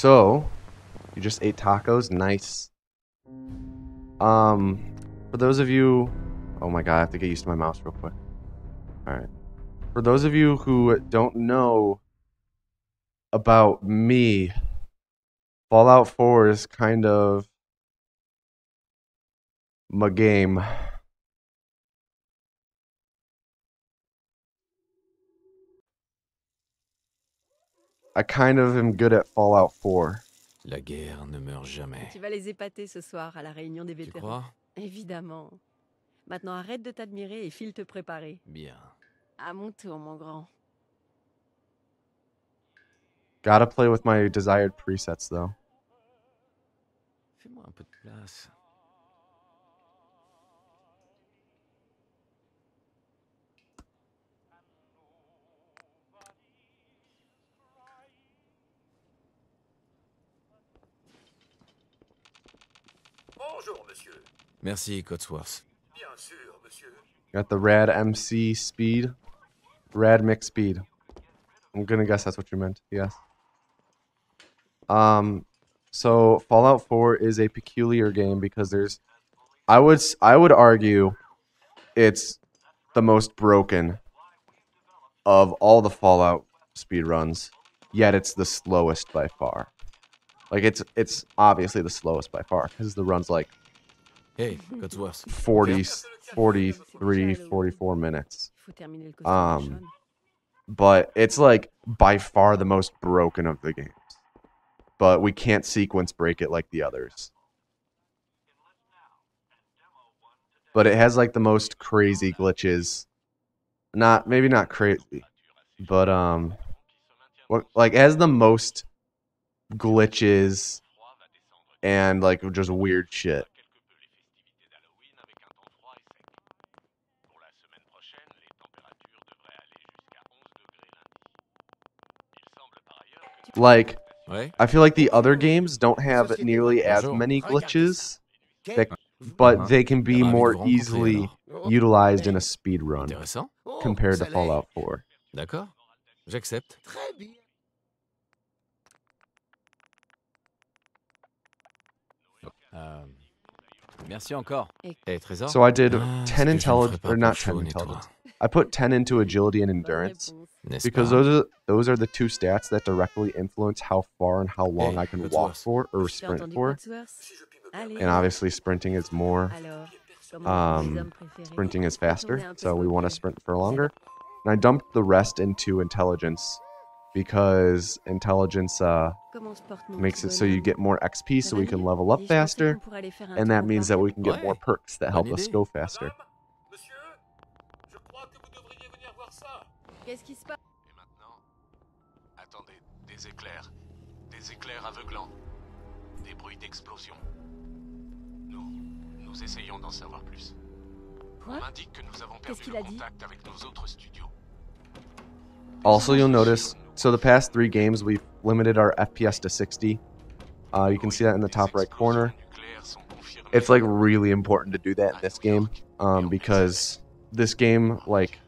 So, you just ate tacos? Nice. For those of you... Oh my god, I have to get used to my mouse real quick. Alright. For those of you who don't know about me, Fallout 4 is kind of my game. I kind of am good at Fallout 4. La guerre ne meurt jamais. Tu vas les épater ce soir à la réunion des Tu vétérans. crois? Évidemment. Maintenant arrête de t'admirer et file te préparer. Bien. À mon tour, mon grand. Gotta play with my desired presets though. Fais-moi un peu de place. Bonjour, monsieur. Merci, Cotsworth. Bien sûr, monsieur. Got the rad MC speed. Rad mix speed. I'm gonna guess that's what you meant. Yes. So Fallout 4 is a peculiar game because there's I would argue it's the most broken of all the Fallout speedruns, yet it's the slowest by far. Like it's obviously the slowest by far because the run's like Hey, Cotsworth. 43, 44 minutes. Faut terminer le costume de Sean. But it's like by far the most broken of the games. But we can't sequence break it like the others. But it has like the most crazy glitches. Maybe not crazy, but like it has the most glitches and like just weird shit. Like, I feel like the other games don't have nearly as many glitches, but they can be more easily utilized in a speed run Intéressant. compared to Fallout 4. D'accord. J'accepte. Merci encore. Hey, Trésor. So I did Ah, 10 ce que je ne intelligence, ferais pas or not pour 10 Sean et intelligence. toi. I put 10 into agility and endurance Bonne réponse. because those are the two stats that directly influence how far and how long Hey, I can Cotsworth. walk for or Tu t'es sprint entendu, for. Cotsworth? Allez. And obviously sprinting is more. Alors, comment les hommes préférés? Sprinting is Retournez faster, un peu so sur we le want to quai. sprint for longer. And I dumped the rest into intelligence because intelligence Comment se porte mon makes petit it so you bonhomme? get more XP Ça so va we can mieux? level up Et je pensais faster, qu'on pourrait aller faire un and tour that au means parc. that we can get Ouais. more perks that help Bonne us idée. go faster. Madame, monsieur, je crois que vous devriez venir voir ça. Qu'est-ce qui se passe? Et maintenant, attendez, des éclairs. Des éclairs aveuglants. Des bruits d'explosion. Nous essayons d'en savoir plus. Quoi? On m'indique que nous avons Qu'est-ce perdu qu'il le a dit? contact avec nos autres studios. Also, you'll notice, so the past 3 games, we've limited our FPS to 60. You can see that in the top right corner. It's like really important to do that in this game because this game like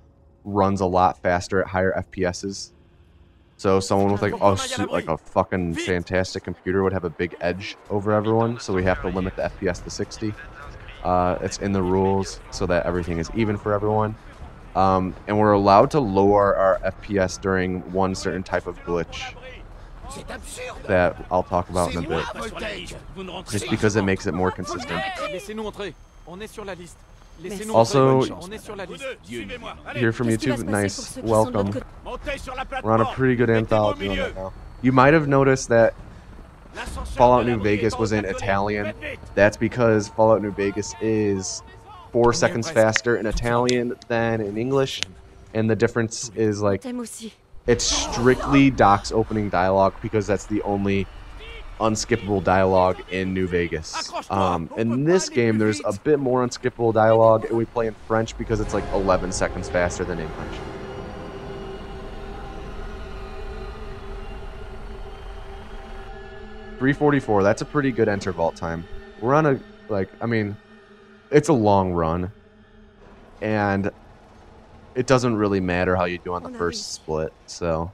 runs a lot faster at higher FPSs. So someone with like a fucking fantastic computer would have a big edge over everyone. So we have to limit the FPS to 60. It's in the rules so that everything is even for everyone. And we're allowed to lower our FPS during one certain type of glitch that I'll talk about in a bit. Just because it makes it more consistent. Laissez-nous entrer. On est sur la liste. Laissez-nous Also, entrer. On est sur la liste. Here from Qu'est-ce qui va YouTube, se passer pour nice, ceux qui sont de welcome. l'autre côté? Montez sur la We're on a plateforme. pretty good Mettez-vous au anthology on milieu. right now. You might have noticed that L'ascenseur Fallout de New l'abri est Vegas en was in haut de la Italian. colline. Faites vite. That's because Fallout New Vegas is 4 seconds faster in Italian than in English. And the difference is like, T'aimes aussi. it's strictly Doc's opening dialogue because that's the only unskippable dialogue in New Vegas. In this game, there's a bit more unskippable dialogue, and we play in French because it's like 11 seconds faster than English. .344, that's a pretty good enter vault time. We're on a, like, I mean, it's a long run, and it doesn't really matter how you do on the first split, so.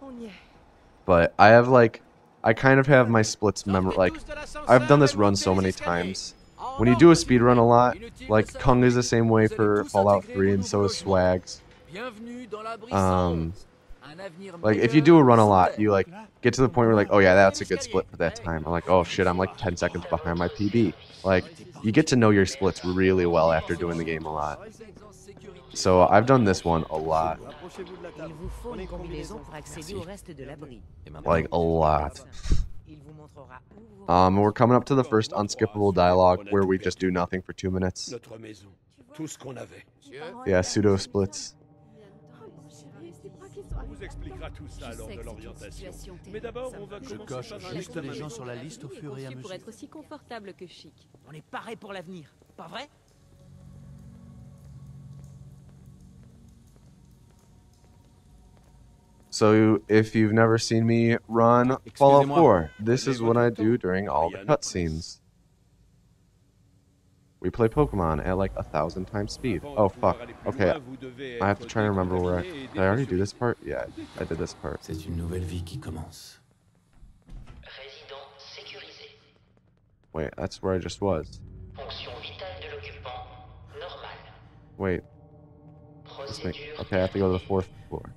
On y est. But I have like I kind of have my splits like I've done this run so many times. When you do a speed run a lot, like Kung is the same way for Fallout 3 and so is Swags. Like if you do a run a lot, you like get to the point where like, oh yeah, that's a good split for that time. I'm like, oh shit, I'm like 10 seconds behind my PB. Like you get to know your splits really well after doing the game a lot. So I've done this one a lot. Like a lot. We're coming up to the first unskippable dialogue where we just do nothing for 2 minutes. Yeah, pseudo splits. Je coche juste les gens sur la liste au fur et à mesure. Pour être aussi confortable que chic. On est pareil pour l'avenir, pas vrai? So if you've never seen me run Fallout 4, this is what I do during all the cutscenes. We play Pokemon at like 1,000 times speed. Oh fuck. Okay, I have to try to remember where did I already do this part? Yeah, I did this part. C'est une nouvelle vie qui commence. Wait, that's where I just was. Wait. Okay, I have to go to the 4th floor.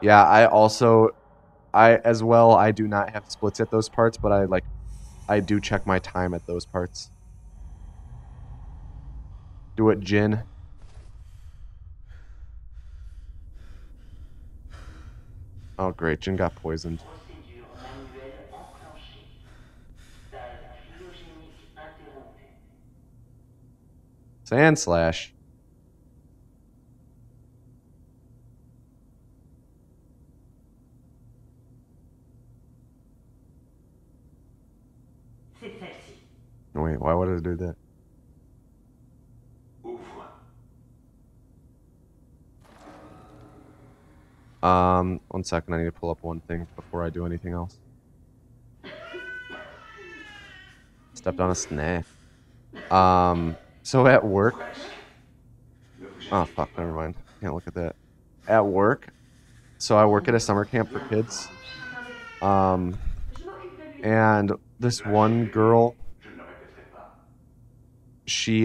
Yeah, I do not have splits at those parts, but I do check my time at those parts. Do it, Jin. Oh great, Jin got poisoned. Sand Slash. Wait, why would I do that? One second, I need to pull up one thing before I do anything else. Stepped on a snake. So at work... Oh, fuck, never mind. Can't look at that. At work, so I work at a summer camp for kids. And this one girl... She,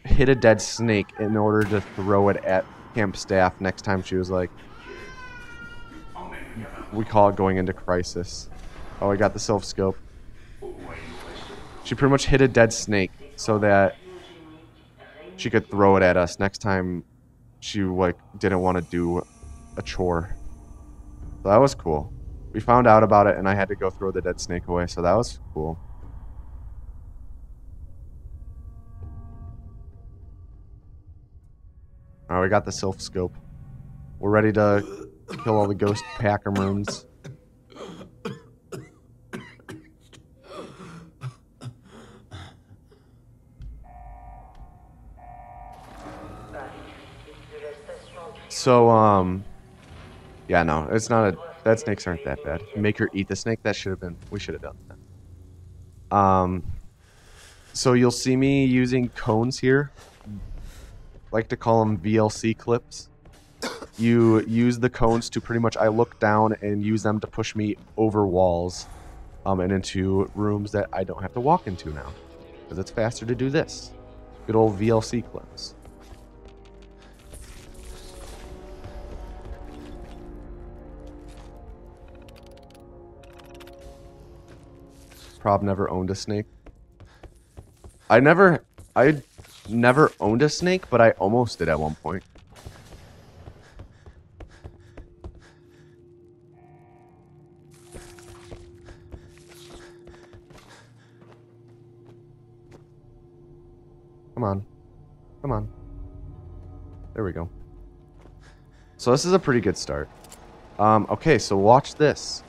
hit a dead snake in order to throw it at camp staff next time she was like... We call it going into crisis. Oh, I got the self-scope. She pretty much hit a dead snake so that she could throw it at us next time she, like, didn't want to do a chore. So that was cool. We found out about it and I had to go throw the dead snake away, so that was cool. Alright, we got the Sylph Scope. We're ready to kill all the ghost Packermans. So, yeah, no, it's not a... That snakes aren't that bad. Make her eat the snake, that should have been... We should have done that. So you'll see me using cones here. Like to call them VLC clips. You use the cones to pretty much, I look down and use them to push me over walls and into rooms that I don't have to walk into now. Because it's faster to do this. Good old VLC clips. Prob never owned a snake. I never owned a snake, but I almost did at one point. Come on. Come on. There we go. So this is a pretty good start. Okay, so watch this.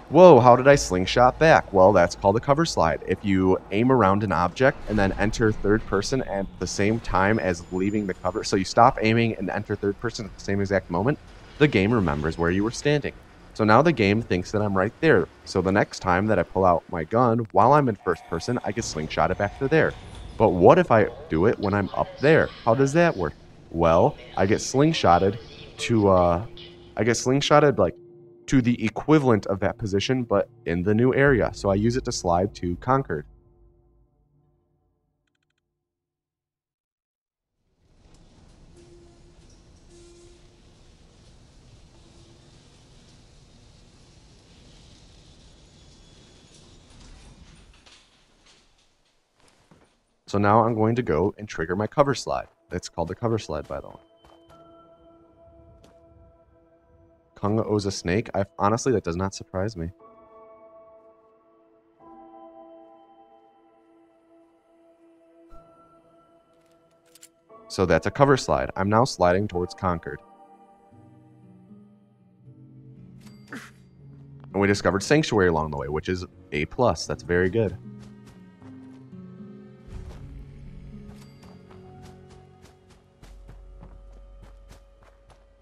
Whoa, how did I slingshot back? Well, that's called a cover slide. If you aim around an object and then enter third person at the same time as leaving the cover, so you stop aiming and enter third person at the same exact moment, the game remembers where you were standing. So now the game thinks that I'm right there. So the next time that I pull out my gun while I'm in first person, I can slingshot it back to there. But what if I do it when I'm up there? How does that work? Well, I get slingshotted like to the equivalent of that position, but in the new area. So I use it to slide to Concord. So now I'm going to go and trigger my cover slide. It's called the cover slide, by the way. Kunga owes a snake. Honestly, that does not surprise me. So that's a cover slide. I'm now sliding towards Concord. And we discovered Sanctuary along the way, which is A+. That's very good.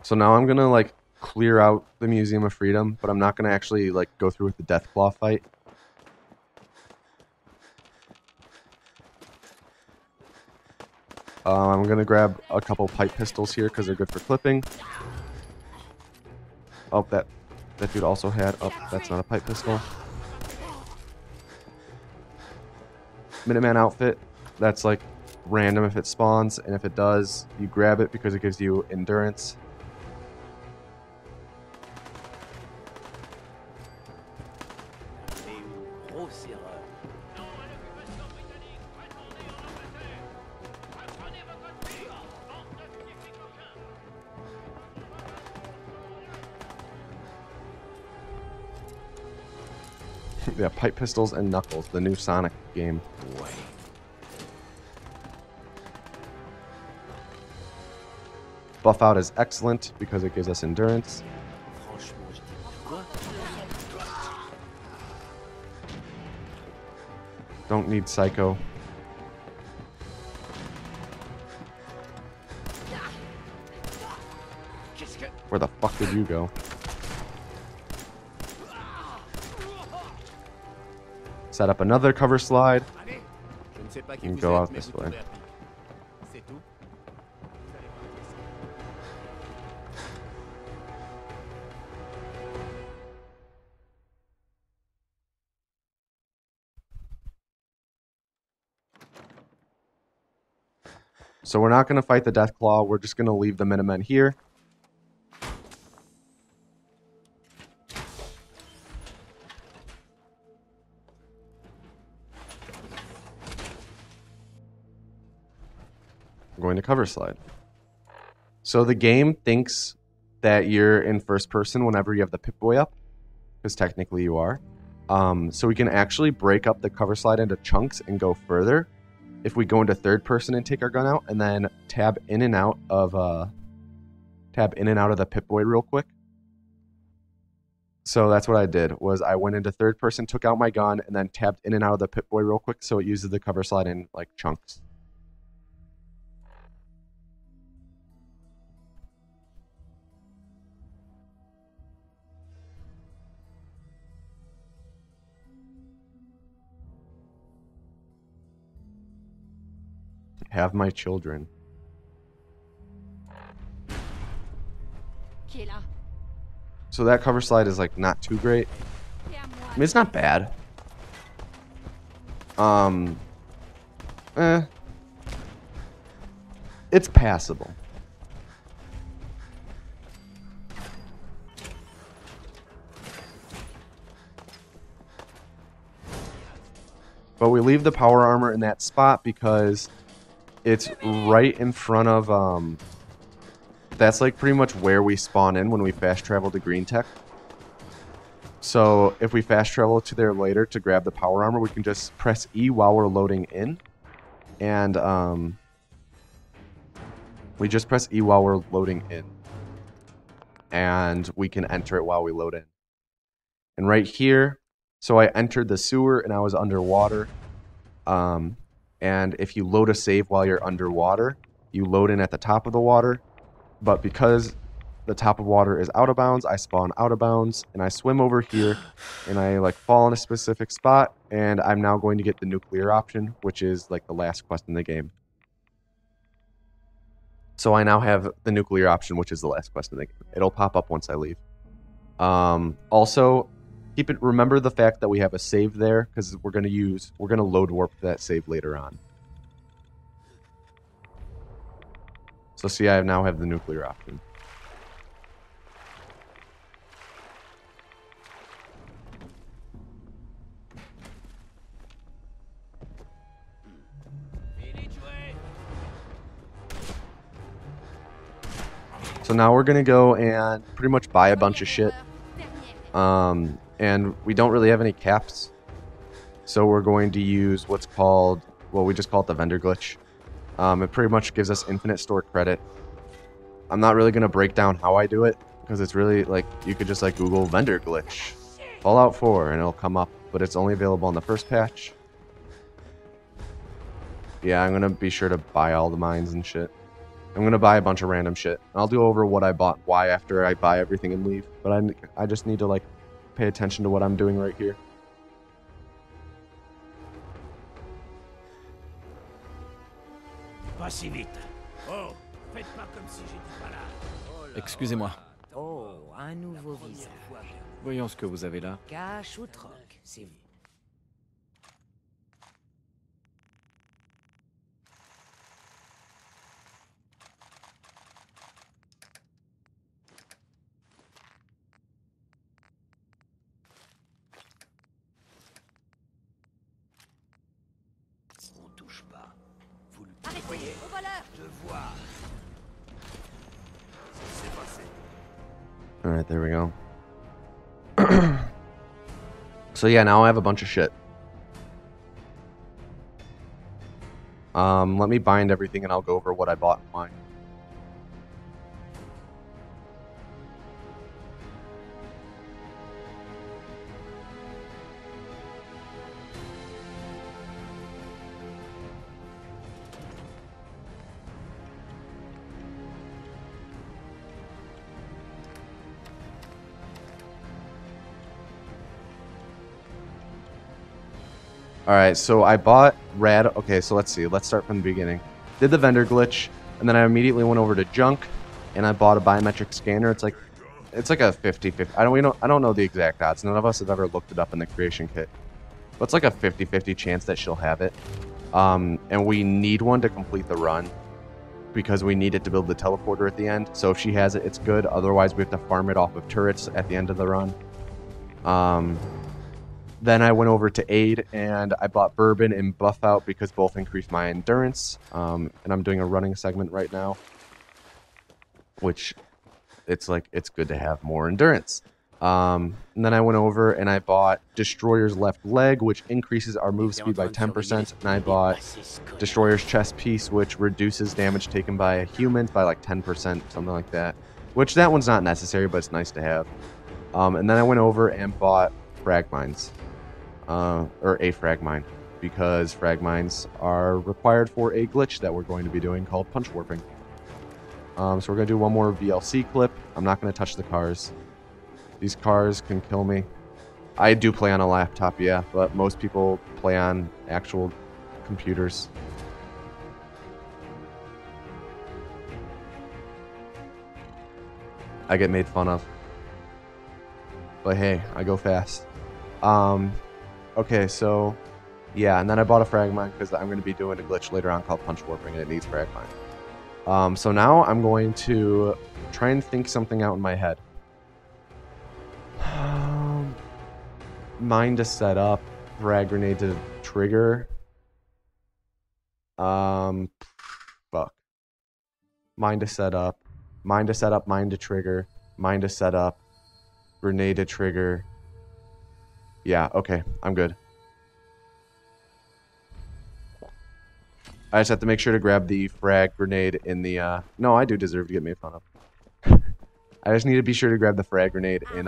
So now I'm gonna like clear out the Museum of Freedom, but I'm not gonna actually like go through with the Deathclaw fight. I'm gonna grab a couple pipe pistols here because they're good for clipping. Oh, that dude also had. Oh, that's not a pipe pistol. Minuteman outfit. That's like random if it spawns, and if it does, you grab it because it gives you endurance. Yeah, pipe pistols and knuckles, the new Sonic game. Buff out is excellent because it gives us endurance. Don't need Psycho. Where the fuck did you go? Set up another cover slide and go out this way. So we're not going to fight the Deathclaw. We're just going to leave the Minutemen here. Going to cover slide. So the game thinks that you're in first person whenever you have the Pip-Boy up, because technically you are. So we can actually break up the cover slide into chunks and go further if we go into third person and take our gun out, and then tab in and out of the Pip-Boy real quick. So that's what I did, was I went into third person, took out my gun, and then tabbed in and out of the Pip-Boy real quick, so it uses the cover slide in like chunks. Have my children. So that cover slide is like not too great. I mean, it's not bad. It's passable. But we leave the power armor in that spot because it's right in front of, that's like pretty much where we spawn in when we fast travel to Green Tech. So if we fast travel to there later to grab the power armor, we can just press E while we're loading in. And we just press E while we're loading in. And we can enter it while we load in. And right here, so I entered the sewer and I was underwater. And if you load a save while you're underwater, you load in at the top of the water. But because the top of water is out of bounds, I spawn out of bounds, and I swim over here, and I like fall in a specific spot, and I'm now going to get the nuclear option, which is like the last quest in the game. So I now have the nuclear option, which is the last quest in the game. It'll pop up once I leave. Also, remember the fact that we have a save there, because we're gonna load warp that save later on. So see, I now have the nuclear option. So now we're gonna go and pretty much buy a bunch of shit. And we don't really have any caps. So we're going to use what's called, well, we just call it the vendor glitch. It pretty much gives us infinite store credit. I'm not really gonna break down how I do it, because it's really like, you could just like Google vendor glitch Fallout 4 and it'll come up, but it's only available on the first patch. Yeah, I'm gonna be sure to buy all the mines and shit. I'm gonna buy a bunch of random shit. I'll do over what I bought, why after I buy everything and leave. But I just need to like pay attention to what I'm doing right here. Pas si vite. Oh, faites pas comme si j'étais pas là. Excusez-moi. Oh, un nouveau visage. Voyons ce que vous avez là. Cash ou troc, c'est vous. On touche pas. Vous le Arrêtez, au voleur! Je vois. C'est passé. Alright, there we go. So yeah, now I have a bunch of shit. Let me bind everything and I'll go over what I bought and why. Alright, so I bought rad. Okay, so let's see. Let's start from the beginning. Did the vendor glitch, and then I immediately went over to junk, and I bought a biometric scanner. It's like a 50-50. I don't know the exact odds. None of us have ever looked it up in the creation kit. But it's like a 50-50 chance that she'll have it. And we need one to complete the run, because we need it to build the teleporter at the end. So if she has it, it's good. Otherwise, we have to farm it off of turrets at the end of the run. Then I went over to Aid, and I bought Bourbon and Buff Out because both increase my endurance. And I'm doing a running segment right now, which it's good to have more endurance. And then I went over and I bought Destroyer's Left Leg, which increases our move speed by 10%. And I bought Destroyer's Chest Piece, which reduces damage taken by humans by like 10%, something like that. Which that one's not necessary, but it's nice to have. And then I went over and bought Frag Mines. Or a frag mine, because frag mines are required for a glitch that we're going to be doing called punch warping. So we're going to do one more VLC clip. I'm not going to touch the cars. These cars can kill me. I do play on a laptop, yeah, but most people play on actual computers. I get made fun of. But hey, I go fast. Okay, so yeah, and then I bought a frag mine because I'm going to be doing a glitch later on called punch warping, and it needs frag mine. So now I'm going to try and think something out in my head. Mine to set up, frag grenade to trigger. Fuck. Mine to set up, mine to trigger, mine to set up, grenade to trigger. Yeah, okay, I'm good. I just have to make sure to grab the frag grenade in the, no, I do deserve to get made fun of. I just need to be sure to grab the frag grenade in,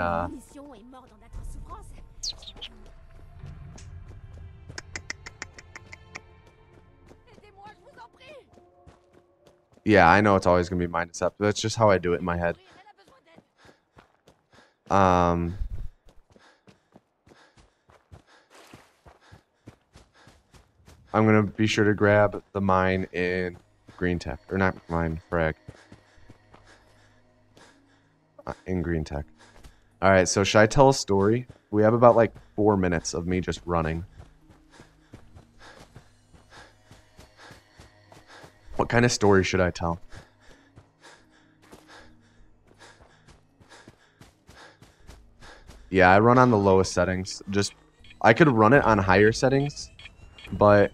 yeah, I know it's always going to be mine to set, but that's just how I do it in my head. I'm gonna be sure to grab the mine in green tech, or not mine, frag. In green tech. All right, so should I tell a story? We have about like 4 minutes of me just running. What kind of story should I tell? Yeah, I run on the lowest settings. I could run it on higher settings, but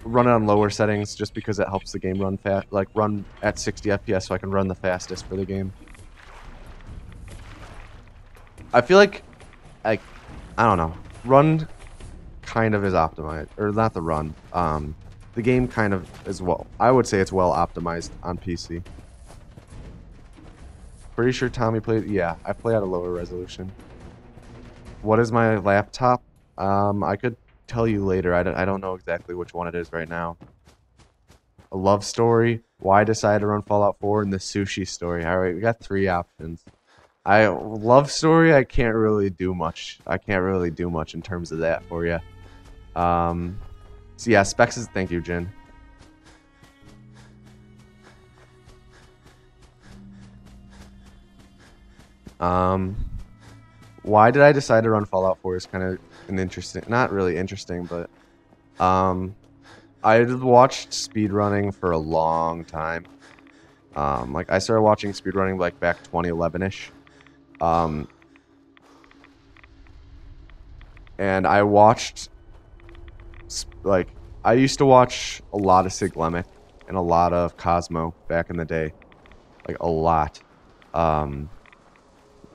run it on lower settings just because it helps the game run fast, like run at 60 FPS so I can run the fastest for the game. I feel like, I don't know, run kind of is optimized, or not the run, the game kind of is well, I would say it's well optimized on PC. Pretty sure Tommy played, yeah, I play at a lower resolution. What is my laptop? I could tell you later, I don't know exactly which one it is right now. A love story, why I decided to run Fallout 4, and the sushi story. Alright, we got 3 options. Love story, I can't really do much. I can't really do much in terms of that for you. So yeah, Specs is, thank you, Jin. Why did I decide to run Fallout 4 is kind of an interesting, not really interesting, but I watched speedrunning for a long time. Like I started watching speedrunning like back 2011-ish. And I watched, like, I used to watch a lot of Siglemic and a lot of Cosmo back in the day. Like, a lot.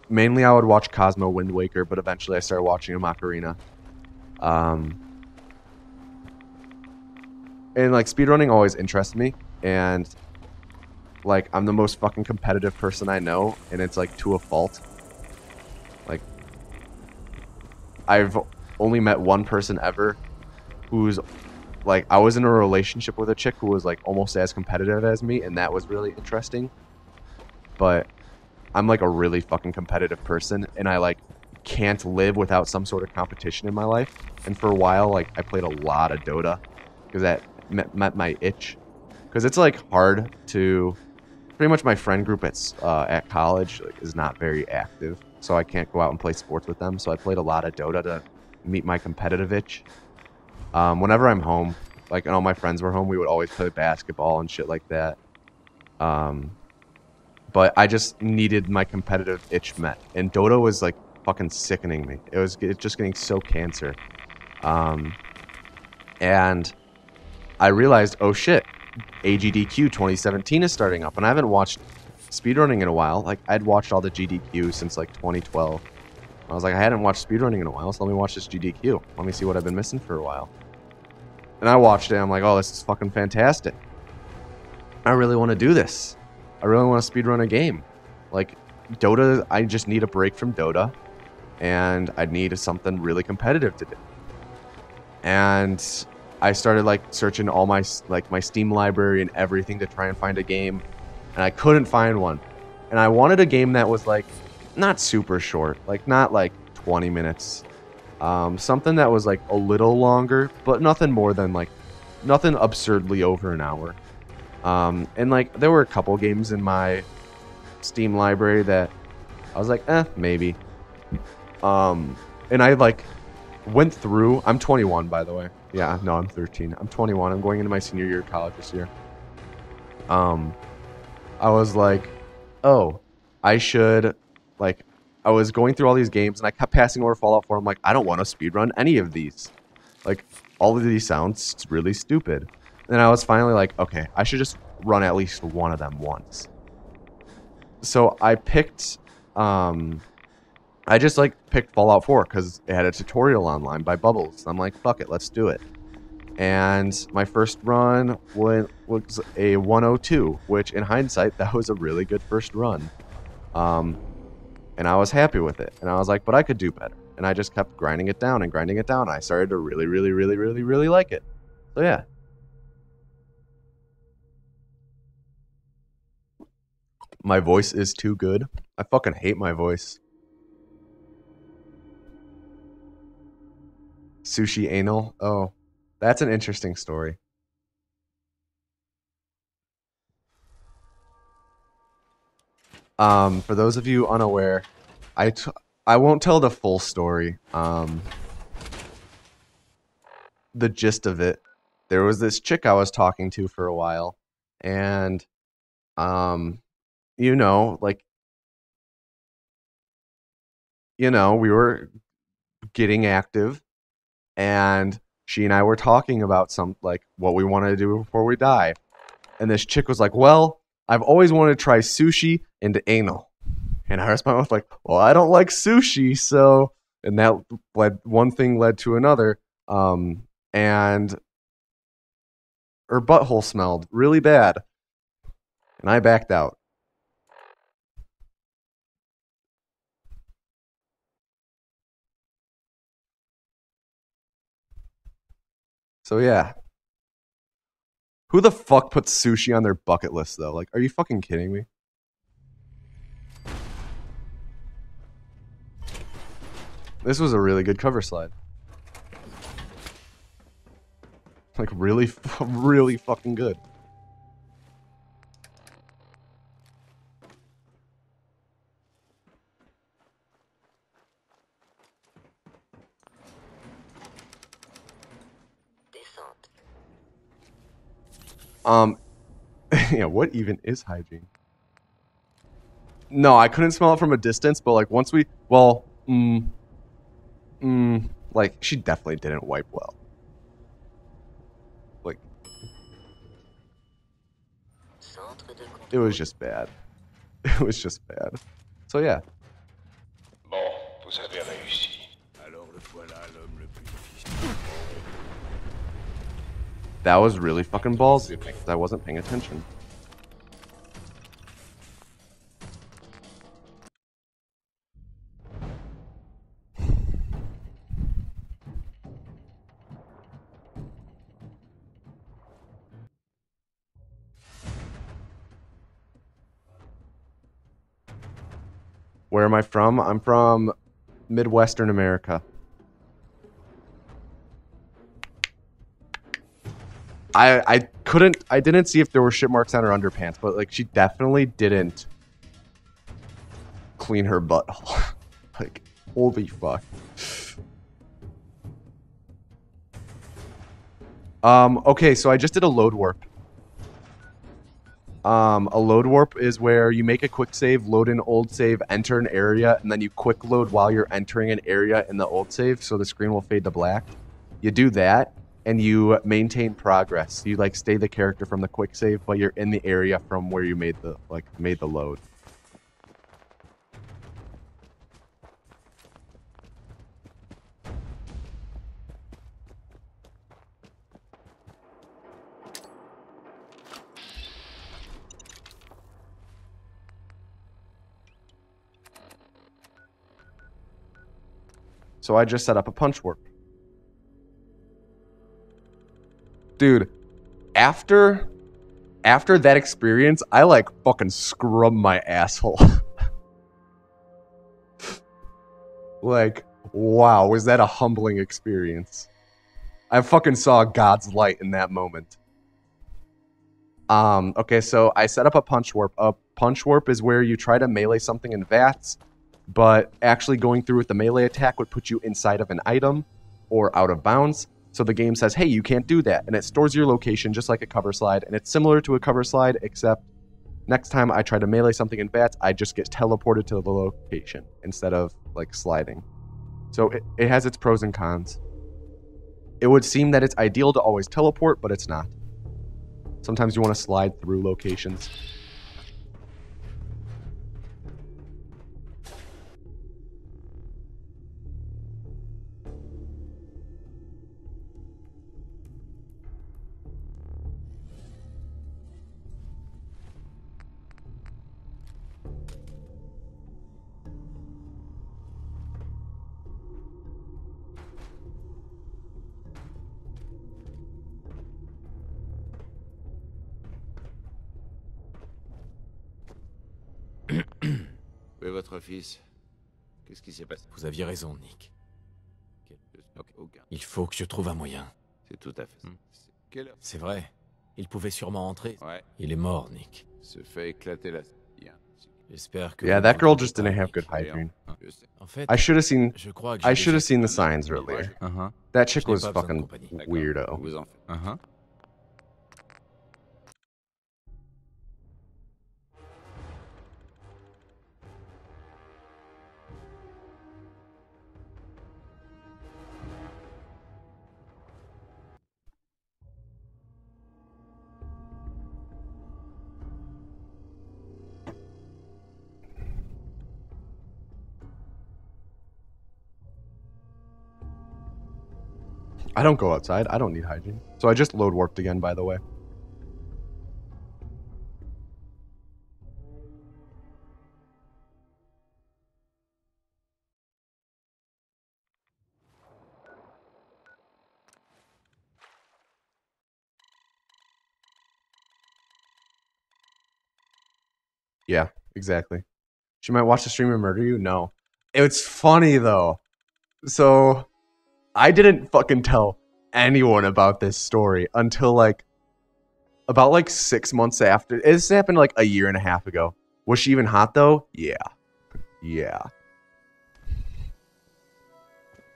Mainly I would watch Cosmo Wind Waker, but eventually I started watching a Macarena. And, like, speedrunning always interested me, and, like, I'm the most fucking competitive person I know, and it's, like, to a fault. Like, I've only met one person ever who's, like, I was in a relationship with a chick who was, like, almost as competitive as me, and that was really interesting. But I'm, like, a really fucking competitive person, and I, like, can't live without some sort of competition in my life. And for a while, like, I played a lot of Dota, because that met my itch. Because it's, like, hard to... Pretty much my friend group at college is not very active, so I can't go out and play sports with them. So I played a lot of Dota to meet my competitive itch. Whenever I'm home, like, and all my friends were home, we would always play basketball and shit like that. But I just needed my competitive itch met, and Dota was, like, fucking sickening me. It was just getting so cancer. And I realized, oh shit, AGDQ 2017 is starting up, and I haven't watched speedrunning in a while. Like, I'd watched all the GDQ since, like, 2012. I was like, I hadn't watched speedrunning in a while, so let me watch this GDQ. Let me see what I've been missing for a while. And I watched it, and I'm like, oh, this is fucking fantastic. I really want to do this. I really want to speedrun a game. Like, Dota, I just need a break from Dota, and I need something really competitive to do. And I started, like, searching all my, like, my Steam library and everything to try and find a game, and I couldn't find one. And I wanted a game that was, like, not super short, like, not, like, 20 minutes. Something that was, like, a little longer, but nothing more than, like, nothing absurdly over an hour. And, like, there were a couple games in my Steam library that I was like, maybe. And I, like, went through... I'm 21, by the way. Yeah, no, I'm 13. I'm 21. I'm going into my senior year of college this year. I was like, oh, I should... Like, I was going through all these games, and I kept passing over Fallout 4. I'm like, I don't want to speedrun any of these. Like, all of these sounds really stupid. And I was finally like, okay, I should just run at least one of them once. So I picked, I just, like, picked Fallout 4 because it had a tutorial online by Bubbles. I'm like, fuck it, let's do it. And my first run was a 102, which in hindsight, that was a really good first run. And I was happy with it. And I was like, but I could do better. And I just kept grinding it down and grinding it down. I started to really, really, really, really, really like it. So yeah. My voice is too good. I fucking hate my voice. Sushi anal. Oh, that's an interesting story. For those of you unaware, I won't tell the full story. The gist of it, there was this chick I was talking to for a while, and you know, like, you know, we were getting active, and she and I were talking about some, like, what we wanted to do before we die. And this chick was like, well, I've always wanted to try sushi and anal. And I responded with like, well, I don't like sushi, so, and that led, one thing led to another. And her butthole smelled really bad. And I backed out. So yeah. Who the fuck puts sushi on their bucket list though? Like, are you fucking kidding me? This was a really good cover slide. Like, really, really fucking good. Yeah, what even is hygiene? No, I couldn't smell it from a distance, but like once we, well, like she definitely didn't wipe well. Like, it was just bad. It was just bad. So yeah. Bon, vous avez réussi. Alors le voilà, l'homme le plus difficile. That was really fucking ballsy because I wasn't paying attention. Where am I from? I'm from Midwestern America. I didn't see if there were shit marks on her underpants, but like she definitely didn't clean her butthole. Like, holy fuck. Okay, so I just did a load warp. A load warp is where you make a quick save, load an old save, enter an area, and then you quick load while you're entering an area in the old save, so the screen will fade to black. You do that, and you maintain progress. You like stay the character from the quick save, but you're in the area from where you made the load. So I just set up a punch warp. Dude, after that experience, I like fucking scrub my asshole. Like, wow, was that a humbling experience? I fucking saw God's light in that moment. Okay, so I set up a punch warp. A punch warp is where you try to melee something in VATS, but actually going through with the melee attack would put you inside of an item or out of bounds. So the game says, hey, you can't do that. And it stores your location just like a cover slide. And it's similar to a cover slide, except next time I try to melee something in VATS, I just get teleported to the location instead of like sliding. So it has its pros and cons. It would seem that it's ideal to always teleport, but it's not. Sometimes you want to slide through locations. Où est votre fils? Qu'est-ce qui s'est passé? Vous aviez raison, Nick. Ok, aucun. Il faut que je trouve un moyen. C'est tout à fait. Quelle heure? C'est vrai. Il pouvait sûrement entrer. Ouais. Il est mort, Nick. Se fait éclater la... Bien. J'espère que... Yeah, that girl just didn't have good hygiene. En fait, I should have seen. je crois que I j'ai should have déjà seen the fait signs mal. earlier. Uh-huh. That chick Je n'ai was pas besoin de fucking compagnie. weirdo. Vous en faites. Uh-huh. I don't go outside. I don't need hygiene. So I just load warped again, by the way. Yeah, exactly. She might watch the stream and murder you? No. It's funny, though. So, I didn't fucking tell anyone about this story until, like, about, like, 6 months after. This happened, like, a year and a half ago. Was she even hot, though? Yeah. Yeah.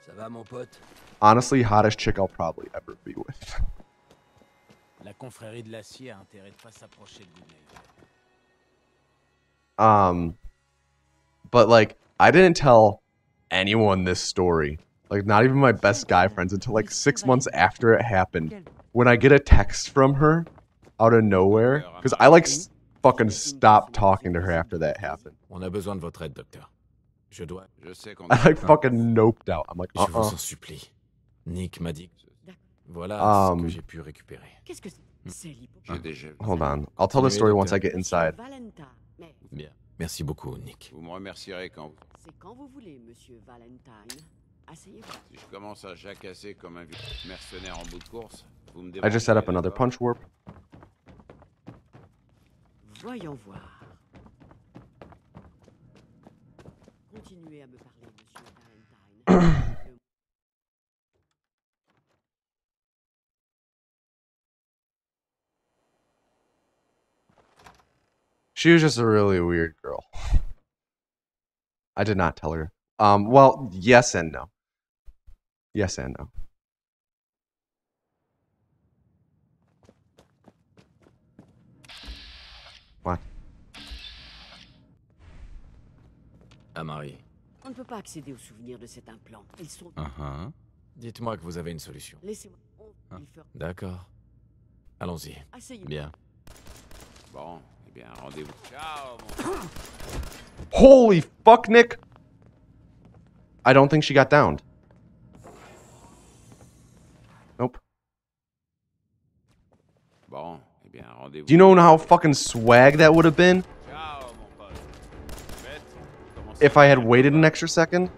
Ça va, mon pote? Honestly, hottest chick I'll probably ever be with. La confrérie de l'acier a intérêt de pas s'approcher de Goodney. But like, I didn't tell anyone this story. Like, not even my best guy friends until like 6 months after it happened. When I get a text from her out of nowhere, because I like fucking stopped talking to her after that happened. On a besoin de votre aide, docteur. Je dois... I like fucking noped out. I'm like, Je vous en supplie. Nick m'a dit... Voilà ce que j'ai pu récupérer. Qu'est-ce que c'est? J'ai déjà vu. Hold on. I'll tell the story once I get inside. Bien. Merci beaucoup, Nick. Vous me remercierez quand vous... C'est quand vous voulez, monsieur Valentine. Asseyez-vous. Si je commence à jacasser comme un mercenaire en bout de course, vous me I just set up another punch warp. Voyons voir. Continuez à me parler, monsieur Valentine. She was just a really weird girl. I did not tell her. Well, yes and no. Yes and no. What? Marie. On ne peut pas accéder aux souvenirs de cet implant. Ils sont... Dites-moi que vous avez une solution. Laissez-moi... D'accord. Allons-y. Asseyez-vous. Bien. Bon, eh bien, rendez-vous. Ciao, mon... Holy fuck, Nick! I don't think she got downed. Nope. Bon, eh bien, rendez-vous. Do you know how fucking swag that would have been? Ciao, mon pote. If I had waited an extra second?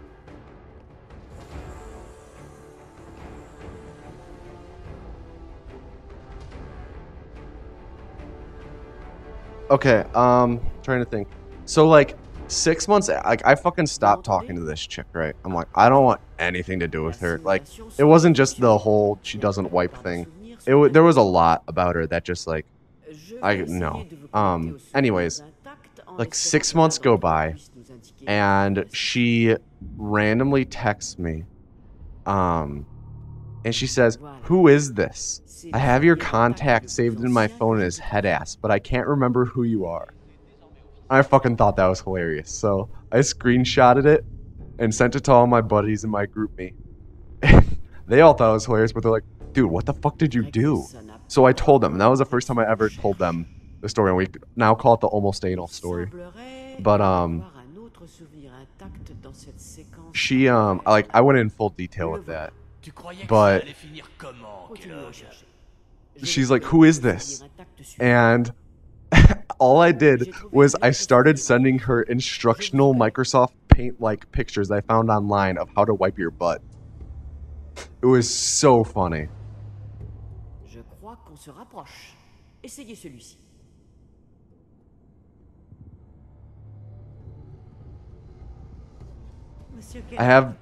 Okay, trying to think. So like 6 months, like I fucking stopped talking to this chick, right? I'm like, I don't want anything to do with her. Like, it wasn't just the whole she doesn't wipe thing. There was a lot about her that just like, no. Anyways, like 6 months go by, and she randomly texts me, and she says, "Who is this? I have your contact saved in my phone as head ass, but I can't remember who you are." I fucking thought that was hilarious, so I screenshotted it and sent it to all my buddies in my group me. They all thought it was hilarious, but they're like, "Dude, what the fuck did you do?" So I told them, and that was the first time I ever told them the story, and we now call it the almost anal story. But she like I went in full detail with that. But she's like, "Who is this?" And all I did was I started sending her instructional Microsoft Paint like pictures I found online of how to wipe your butt. It was so funny. Je crois qu'on se rapproche. Essayez celui-ci. I have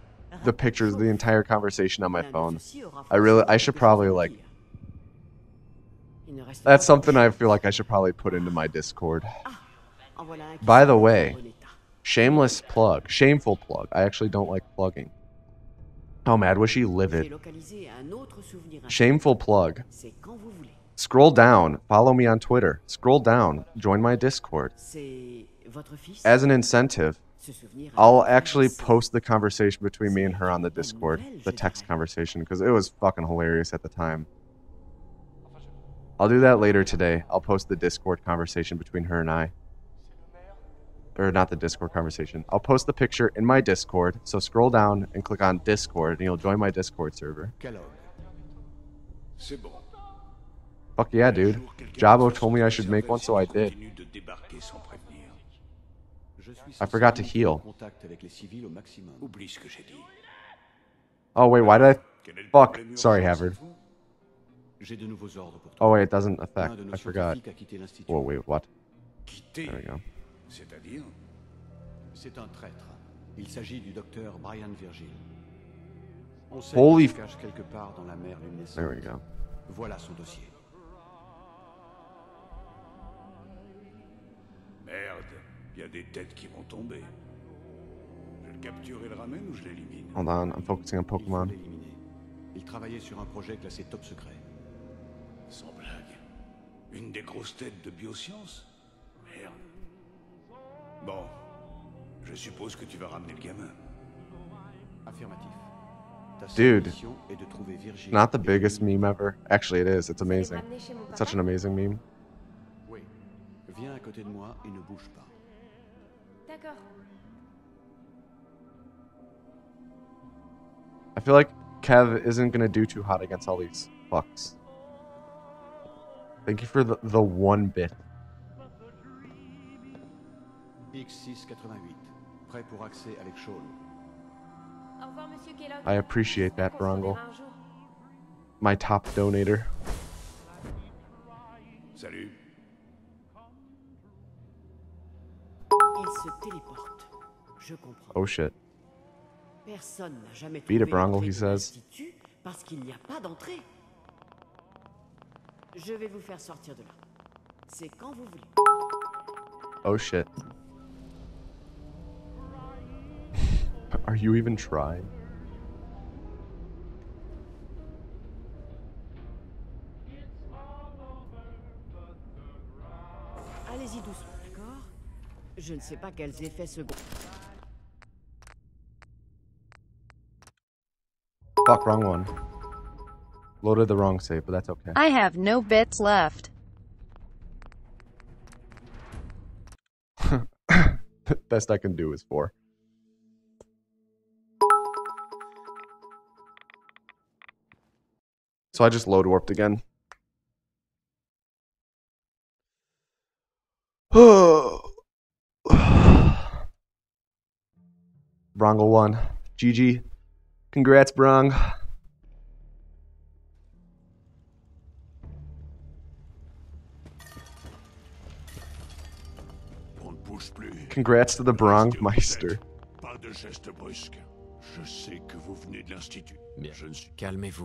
the pictures, the entire conversation on my phone. I should probably like. That's something I feel like I should probably put into my Discord. By the way, shameless plug, shameful plug. I actually don't like plugging. Oh, Mad Wishy, livid. Shameful plug. Scroll down. Follow me on Twitter. Scroll down. Join my Discord. As an incentive, I'll actually post the conversation between me and her on the Discord. The text conversation, because it was fucking hilarious at the time. I'll do that later today. I'll post the Discord conversation between her and I. Or not the Discord conversation. I'll post the picture in my Discord. So scroll down and click on Discord and you'll join my Discord server. Fuck yeah, dude. Jabo told me I should make one, so I did. I forgot to heal. Oh wait, why did I... Fuck. Sorry, Havard. Oh wait, it doesn't affect. I forgot. Whoa, wait, what? There we go. C'est-à-dire? C'est un traître. Il s'agit du docteur Brian Virgil. On sait qu'il se cache quelque part dans la mer luminescente. There we go. Voilà son dossier. Merde, il y a des têtes qui vont tomber. Je le capture et le ramène ou je l'élimine? Hold on, I'm focusing on Pokemon. Il travaillait sur un projet classé top secret. Sans blague. Une des grosses têtes de biosciences? Merde. Bon. Je suppose que tu vas ramener le gamin. Affirmatif. Dude, not the biggest meme ever. Actually, it is. It's amazing. It's such an amazing meme. Oui. Viens à côté de moi et ne bouge pas. D'accord. I feel like Kev isn't gonna do too hot against all these fucks. Thank you for the 1 bit. X688. Prêt pour accès à l'échelle. I appreciate that, Brongle. My top donator. Salut. Il se téléporte. Je comprends. Oh shit. Personne n'a jamais Beat it, trouvé Brongle, l'entrée he de says. l'Institut parce qu'il n'y a pas d'entrée. Je vais vous faire sortir de là. C'est quand vous voulez. Oh shit. Are you even trying? Allez-y doucement, d'accord? Je ne sais pas quels effets secondaires. Fuck, wrong one. Loaded the wrong save, but that's okay. I have no bits left. Best I can do is 4. So I just load warped again. Brongle won. GG. Congrats, Brong. Congrats to the Brong Meister.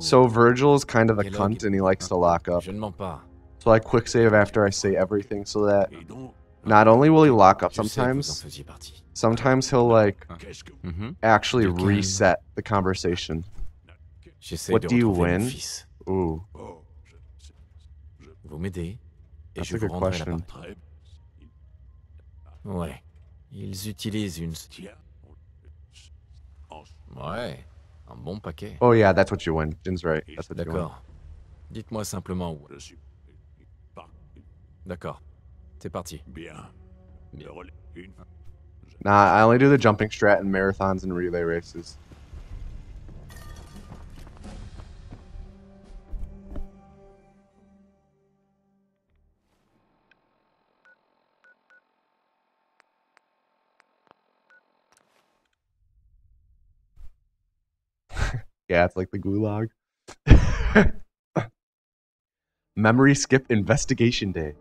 So Virgil is kind of a cunt and he likes to lock up. So I quick save after I say everything so that not only will he lock up sometimes, sometimes he'll like actually reset the conversation. What do you win? Ooh. That's a good question. Ouais. Ils utilisent une... Ouais, un bon paquet. Oh yeah, that's what you win. Jin's right. That's what you win. D'accord. Dites-moi simplement où. D'accord. C'est parti. Nah, I only do the jumping strat in marathons and relay races. Yeah, it's like the gulag. Memory skip investigation day.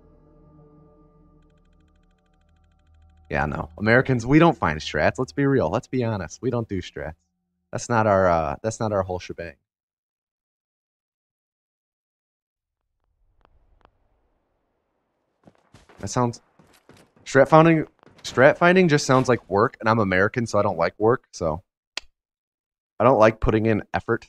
Yeah, no. Americans, we don't find strats. Let's be real. Let's be honest. We don't do strats. That's not our whole shebang. That sounds strat finding just sounds like work, and I'm American, so I don't like work, so I don't like putting in effort.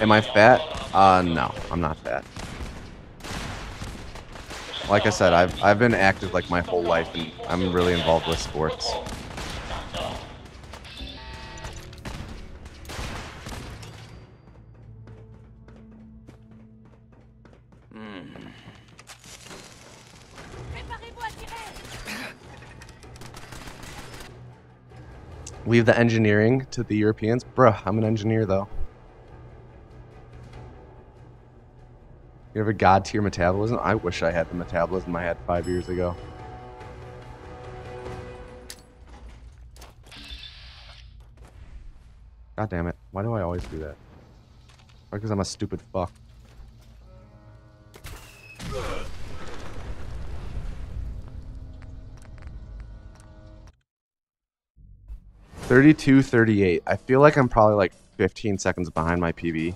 Am I fat? No, I'm not fat. Like I said, I've been active like my whole life, and I'm really involved with sports. Leave the engineering to the Europeans? Bruh, I'm an engineer though. You have a god-tier metabolism? I wish I had the metabolism I had 5 years ago. God damn it. Why do I always do that? Why? Because I'm a stupid fuck. $32.38. I feel like I'm probably like 15 seconds behind my PB.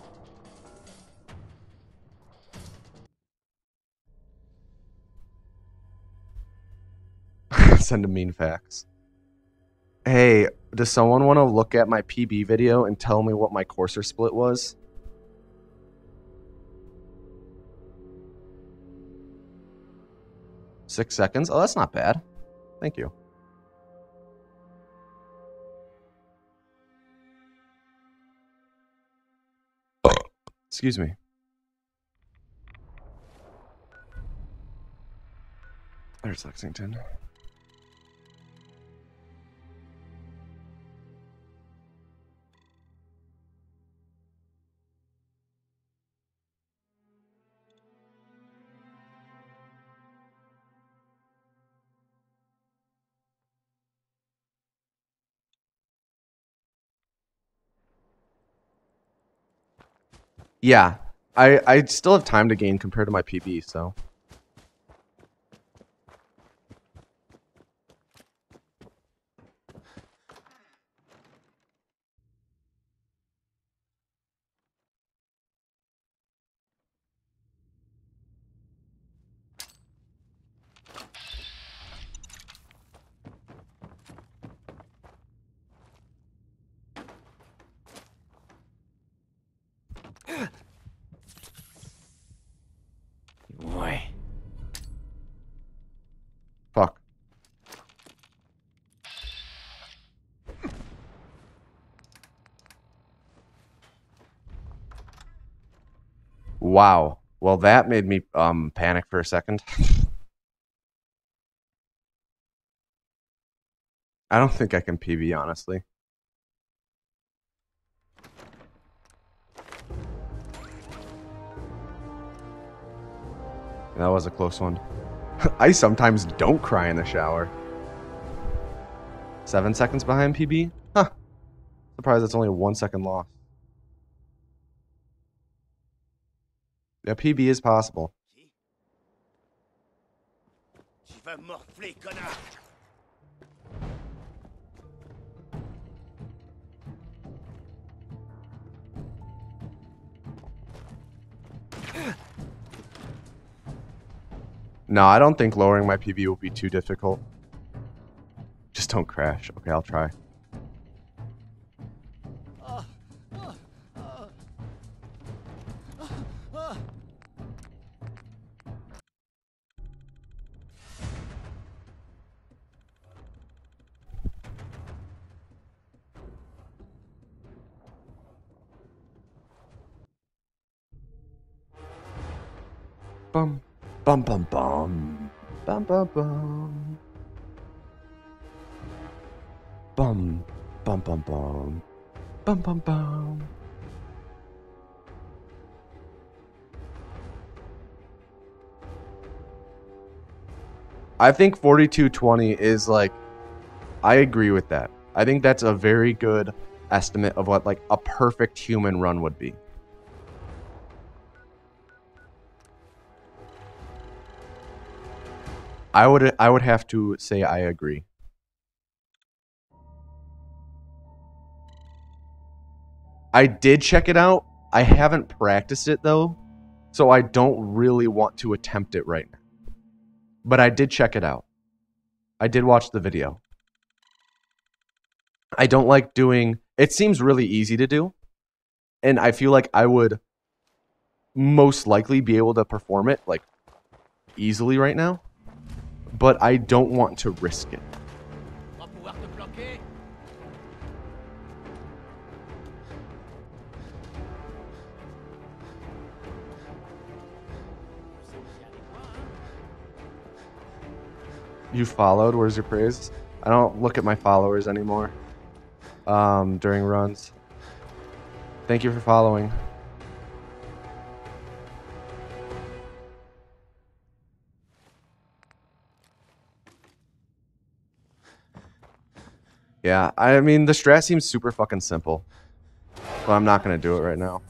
Send a mean facts. Hey, does someone want to look at my PB video and tell me what my courser split was? $6 seconds? Oh, that's not bad. Thank you. Excuse me. There's Lexington. Yeah, I still have time to gain compared to my PB, so. Ouais. Fuck. Wow. Well, that made me panic for a second. I don't think I can PB, honestly. That was a close one. I sometimes don't cry in the shower. 7 seconds behind PB? Huh. Surprised it's only a 1 second loss. Yeah, PB is possible. No, I don't think lowering my PB will be too difficult. Just don't crash. Okay, I'll try. Bum, bum, bum, bum, bum, bum, bum, bum, bum, bum, bum, bum, bum, bum. I think 4220 is like, I agree with that. I think that's a very good estimate of what like a perfect human run would be. I would have to say I agree. I did check it out. I haven't practiced it though, so I don't really want to attempt it right now. But I did check it out. I did watch the video. I don't like doing... It seems really easy to do. And I feel like I would most likely be able to perform it like easily right now. But I don't want to risk it. You followed? Where's your praise? I don't look at my followers anymore during runs. Thank you for following. Yeah, I mean, the strat seems super fucking simple. But I'm not going to do it right now.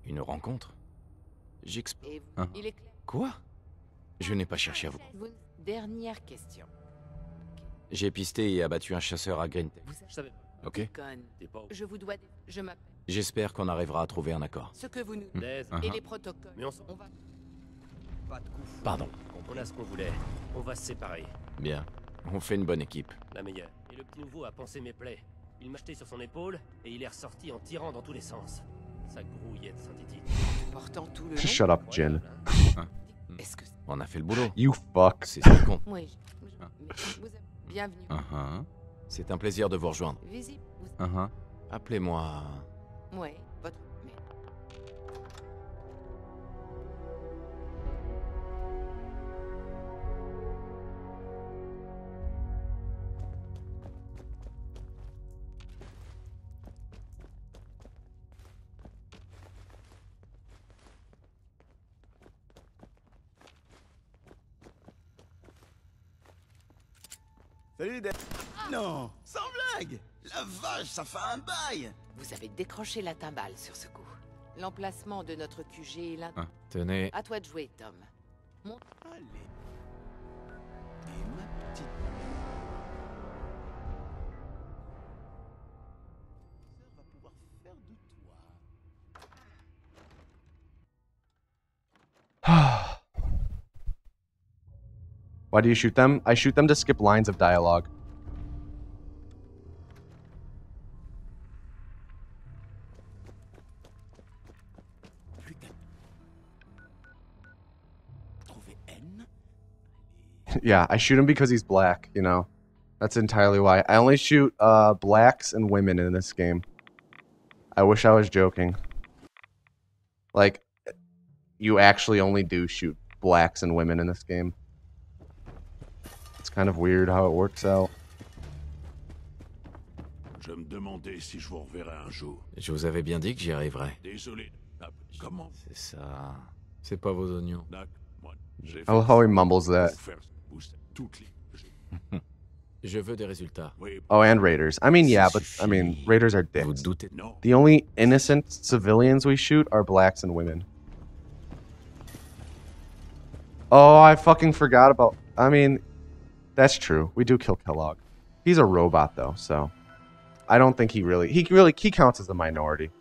Une rencontre? Quoi? Je n'ai pas cherché à vous. Dernière question. J'ai pisté et abattu un chasseur à Green. Ok. Je vous dois... Je m'appelle... J'espère qu'on arrivera à trouver un accord. Ce que vous nous... Et les protocoles. Mais on va... Pas de coup. Pardon. On a ce qu'on voulait. On va se séparer. Bien. On fait une bonne équipe. La meilleure. Et le petit nouveau a pansé mes plaies. Il m'a jeté sur son épaule et il est ressorti en tirant dans tous les sens. Sa grouillette synthétique. Portant tout le... Shut up, Jen. Est-ce que... On a fait le boulot. You fuck. C'est ce qui compte. Oui. Vous êtes bienvenue. C'est un plaisir de vous rejoindre. Visible. Appelez-moi... Oui, votre... Salut les Non, sans blague. La vache, ça fait un bail. Vous avez décroché la timbale sur ce coup. L'emplacement de notre QG est là. Tenez. À toi de jouer, Tom. Allez. Et ma petite... sœur va pouvoir faire de toi. Why do you shoot them? I shoot them to skip lines of dialogue. Yeah, I shoot him because he's black, you know. That's entirely why. I only shoot blacks and women in this game. I wish I was joking. Like, you actually only do shoot blacks and women in this game. It's kind of weird how it works out. Je me demandais si je vous reverrai un jour. Je vous avais bien dit que j'y arriverais. Désolé. Comment? C'est ça. C'est pas vos oignons. I love how he mumbles that. Je veux des résultats. Oh, and Raiders. I mean, yeah, but I mean, Raiders are dicks. The only innocent civilians we shoot are blacks and women. Oh, I fucking forgot about... I mean, that's true. We do kill Kellogg. He's a robot, though, so... I don't think he really... He counts as a minority.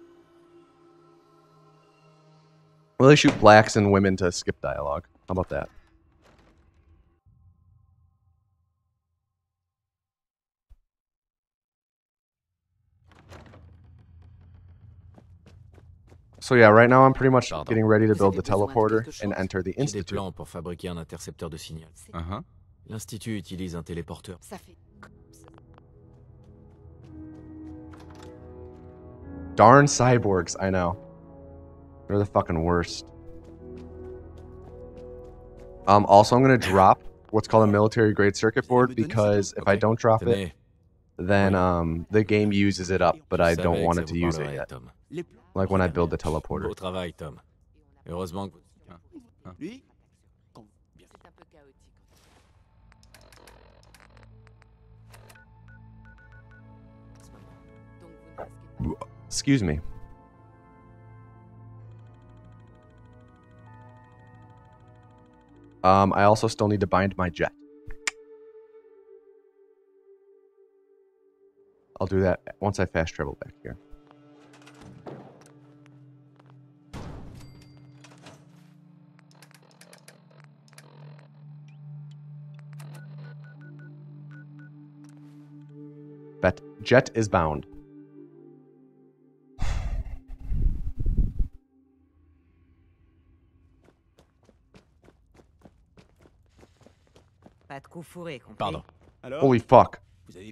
Well, they shoot blacks and women to skip dialogue. How about that? So yeah, right now I'm pretty much getting ready to build the teleporter and enter the institute. Des plans pour fabriquer un intercepteur de signal. L'Institut utilise un téléporteur. Darn cyborgs, I know. They're the fucking worst. Also, I'm going to drop what's called a military grade circuit board because if I don't drop it, then the game uses it up, but I don't want it to use it yet. Like when I build the teleporter. Beau travail, Tom. Heureusement que... Excuse me. I also still need to bind my jet. I'll do that once I fast travel back here. Jet is bound. Pardon. Holy fuck.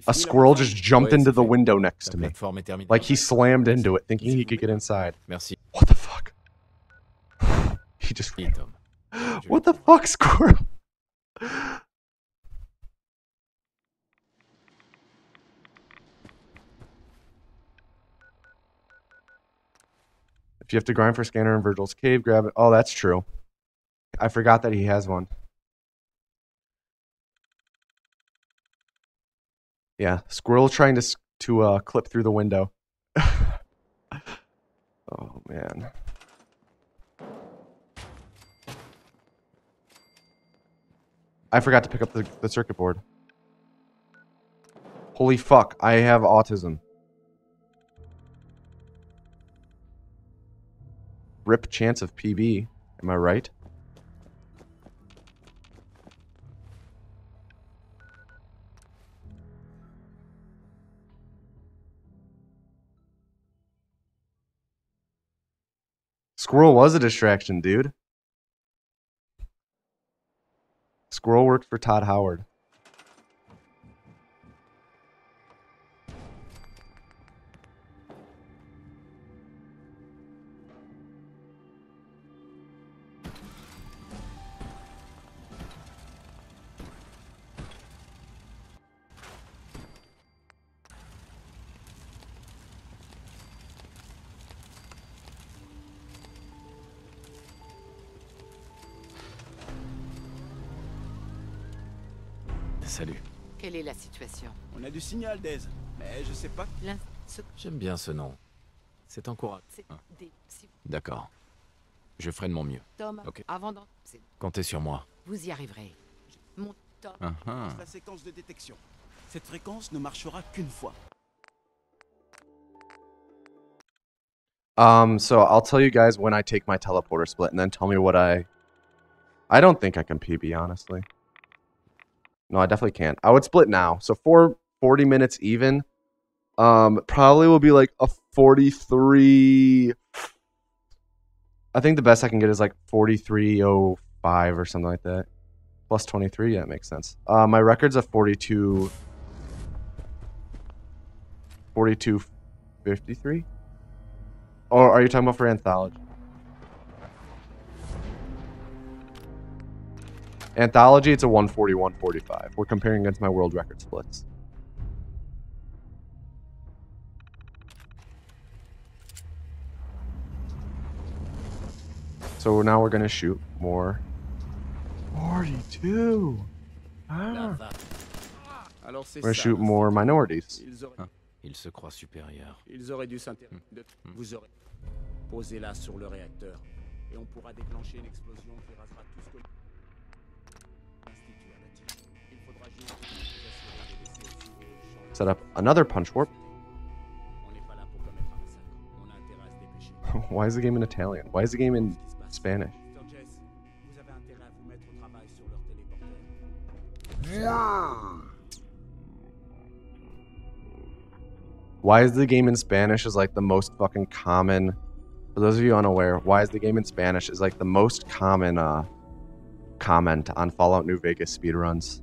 A squirrel just jumped into the window next to me. Like he slammed into it thinking he could get inside. Merci. What the fuck? He just... What the fuck, squirrel? If you have to grind for scanner in Virgil's cave, grab it. Oh, that's true. I forgot that he has one. Yeah, squirrel trying to clip through the window. Oh man. I forgot to pick up the circuit board. Holy fuck, I have autism. Rip chance of PB. Am I right? Squirrel was a distraction, dude. Squirrel worked for Todd Howard. Salut. Quelle est la situation? On a du signal, Daisy, mais je sais pas. J'aime bien ce nom. C'est encourageant. D'accord. Je ferai de mon mieux. Tom, ok. avant Comptez sur moi. Vous y arriverez. Mon Tom. La séquence de détection. Cette fréquence ne marchera qu'une fois. So I'll tell you guys when I take my teleporter split, and then tell me what I don't think I can PB, honestly. No, I definitely can't. I would split now. So 40 minutes even. Probably will be like a 43. I think the best I can get is like 43.05 or something like that. Plus 23, yeah, that makes sense. My record's a 42.53. Or are you talking about for Anthology? Anthology, it's a 141.45. We're comparing against my world record splits. So now we're gonna shoot more. 42. Ah. We're gonna shoot more minorities. Il se croit supérieur. Ils auraient dû s'intéresser. Vous aurez posez-la sur le réacteur et on pourra déclencher une explosion qui rasera tout ce que l'Institut a bâti. Il faudra juste vous assurer de laisser aussi le champ. Set up another punch warp. On n'est pas là pour commettre un massacre. On a intérêt à se dépêcher. Why is the game in Italian? Why is the game in Spanish? Vous avez intérêt à vous mettre au travail sur leur téléporteur. Why is the game in Spanish is like the most fucking common, for those of you unaware, why is the game in Spanish is like the most common comment on Fallout New Vegas speedruns.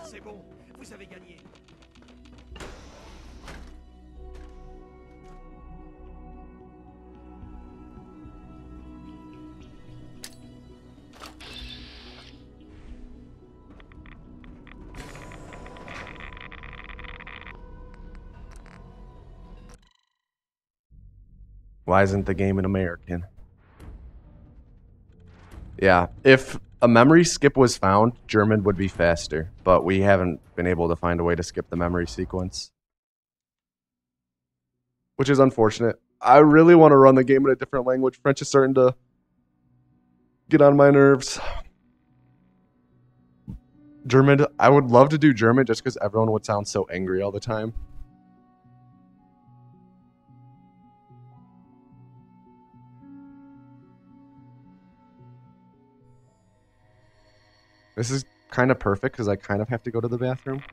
C'est bon, vous avez gagné. Why isn't the game in American? Yeah, if a memory skip was found, German would be faster, but we haven't been able to find a way to skip the memory sequence. which is unfortunate. I really want to run the game in a different language. French is starting to get on my nerves. German, I would love to do German just because everyone would sound so angry all the time. This is kind of perfect because I kind of have to go to the bathroom.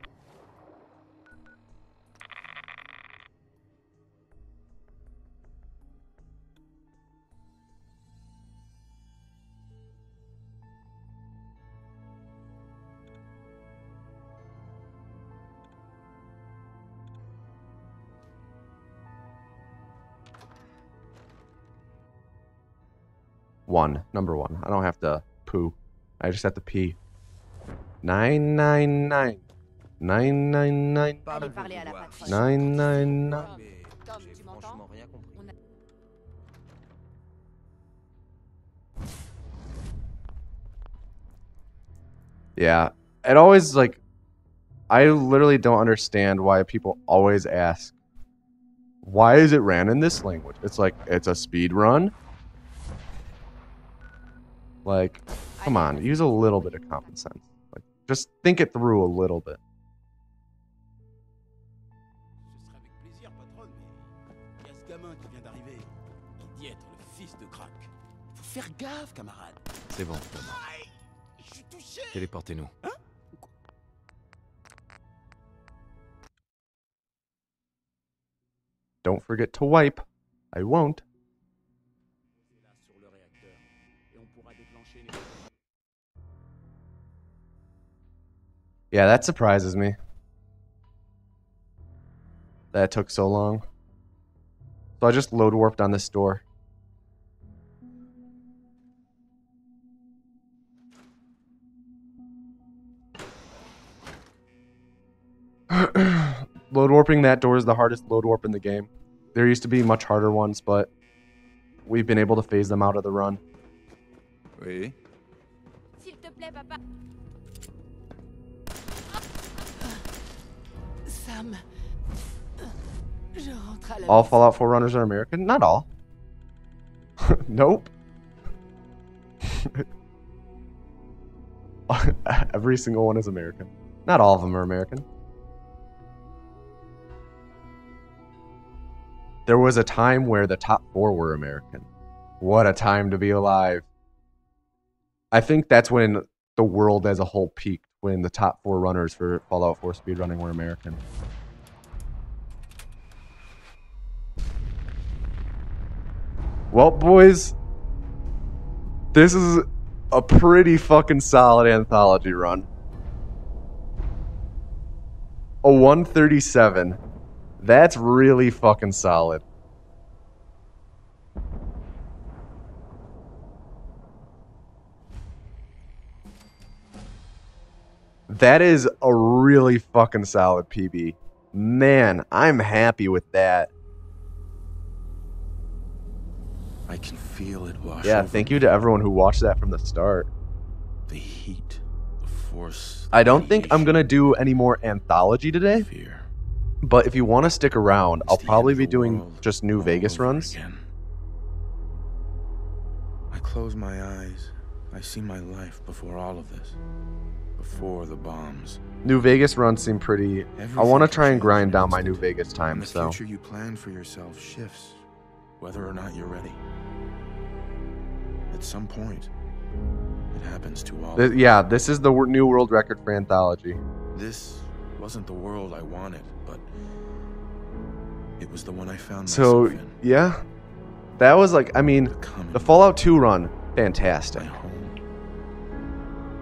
Number one. I don't have to poo. I just have to pee. 999. 999. 999. Yeah. It always, like, I literally don't understand why people always ask, why is it ran in this language? It's like, it's a speed run. Like, come on, use a little bit of common sense. Like, just think it through a little bit. C'est bon, téléportez-nous. Don't forget to wipe. I won't. Yeah, that surprises me. That took so long. So I just load warped on this door. Load warping that door is the hardest load warp in the game. There used to be much harder ones, but we've been able to phase them out of the run. Oui. S'il te plaît, papa. Sam. Je rentre à la All Fallout 4 runners are American? Not all. Nope. Every single one is American. Not all of them are American. There was a time where the top 4 were American. What a time to be alive. I think that's when the world as a whole peaked, when the top 4 runners for Fallout 4 speedrunning were American. Well, boys, this is a pretty fucking solid anthology run. A 137. That's really fucking solid. That is a really fucking solid PB. Man, I'm happy with that. I can feel it wash Yeah, over thank you to everyone who watched that from the start. the heat, the force. I don't think I'm gonna do any more anthology today. But if you want to stick around, I'll probably be doing just New Vegas runs. I close my eyes. I see my life before all of this. Before the bombs. New Vegas runs seem pretty... I want to try and grind down my New Vegas time, The so... future you plan for yourself shifts, whether or not you're ready. At some point, it happens to all. Yeah, this is the new world record for anthology. This wasn't the world I wanted, but it was the one I found So, myself in. yeah. That was like, I mean, the Fallout 2 run, fantastic.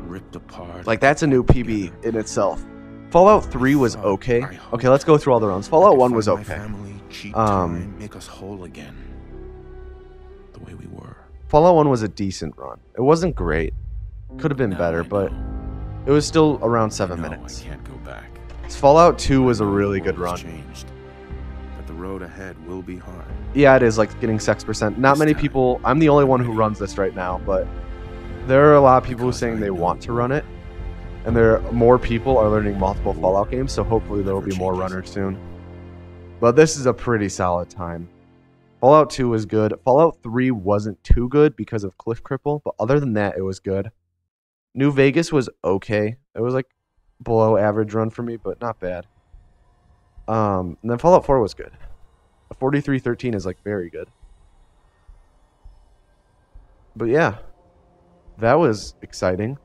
Ripped apart. Like, that's a new PB in itself. Fallout 3 was okay. Okay, let's go through all the runs. Fallout 1 was okay. Make us whole again. The way we were. Fallout 1 was a decent run. It wasn't great. Could have been better, but it was still around 7 minutes. I can't go back. Fallout 2 was a really good run. But the road ahead will be hard. Yeah, it is, like getting sex percent. Not many people... I'm the only one who runs this right now, but there are a lot of people saying they want to run it. And more people are learning multiple Fallout games, so hopefully there will be more runners soon. But this is a pretty solid time. Fallout 2 was good. Fallout 3 wasn't too good because of Cliff Cripple, but other than that, it was good. New Vegas was okay. It was like below average run for me, but not bad. And then Fallout 4 was good. A 4313 is like very good. But yeah, that was exciting.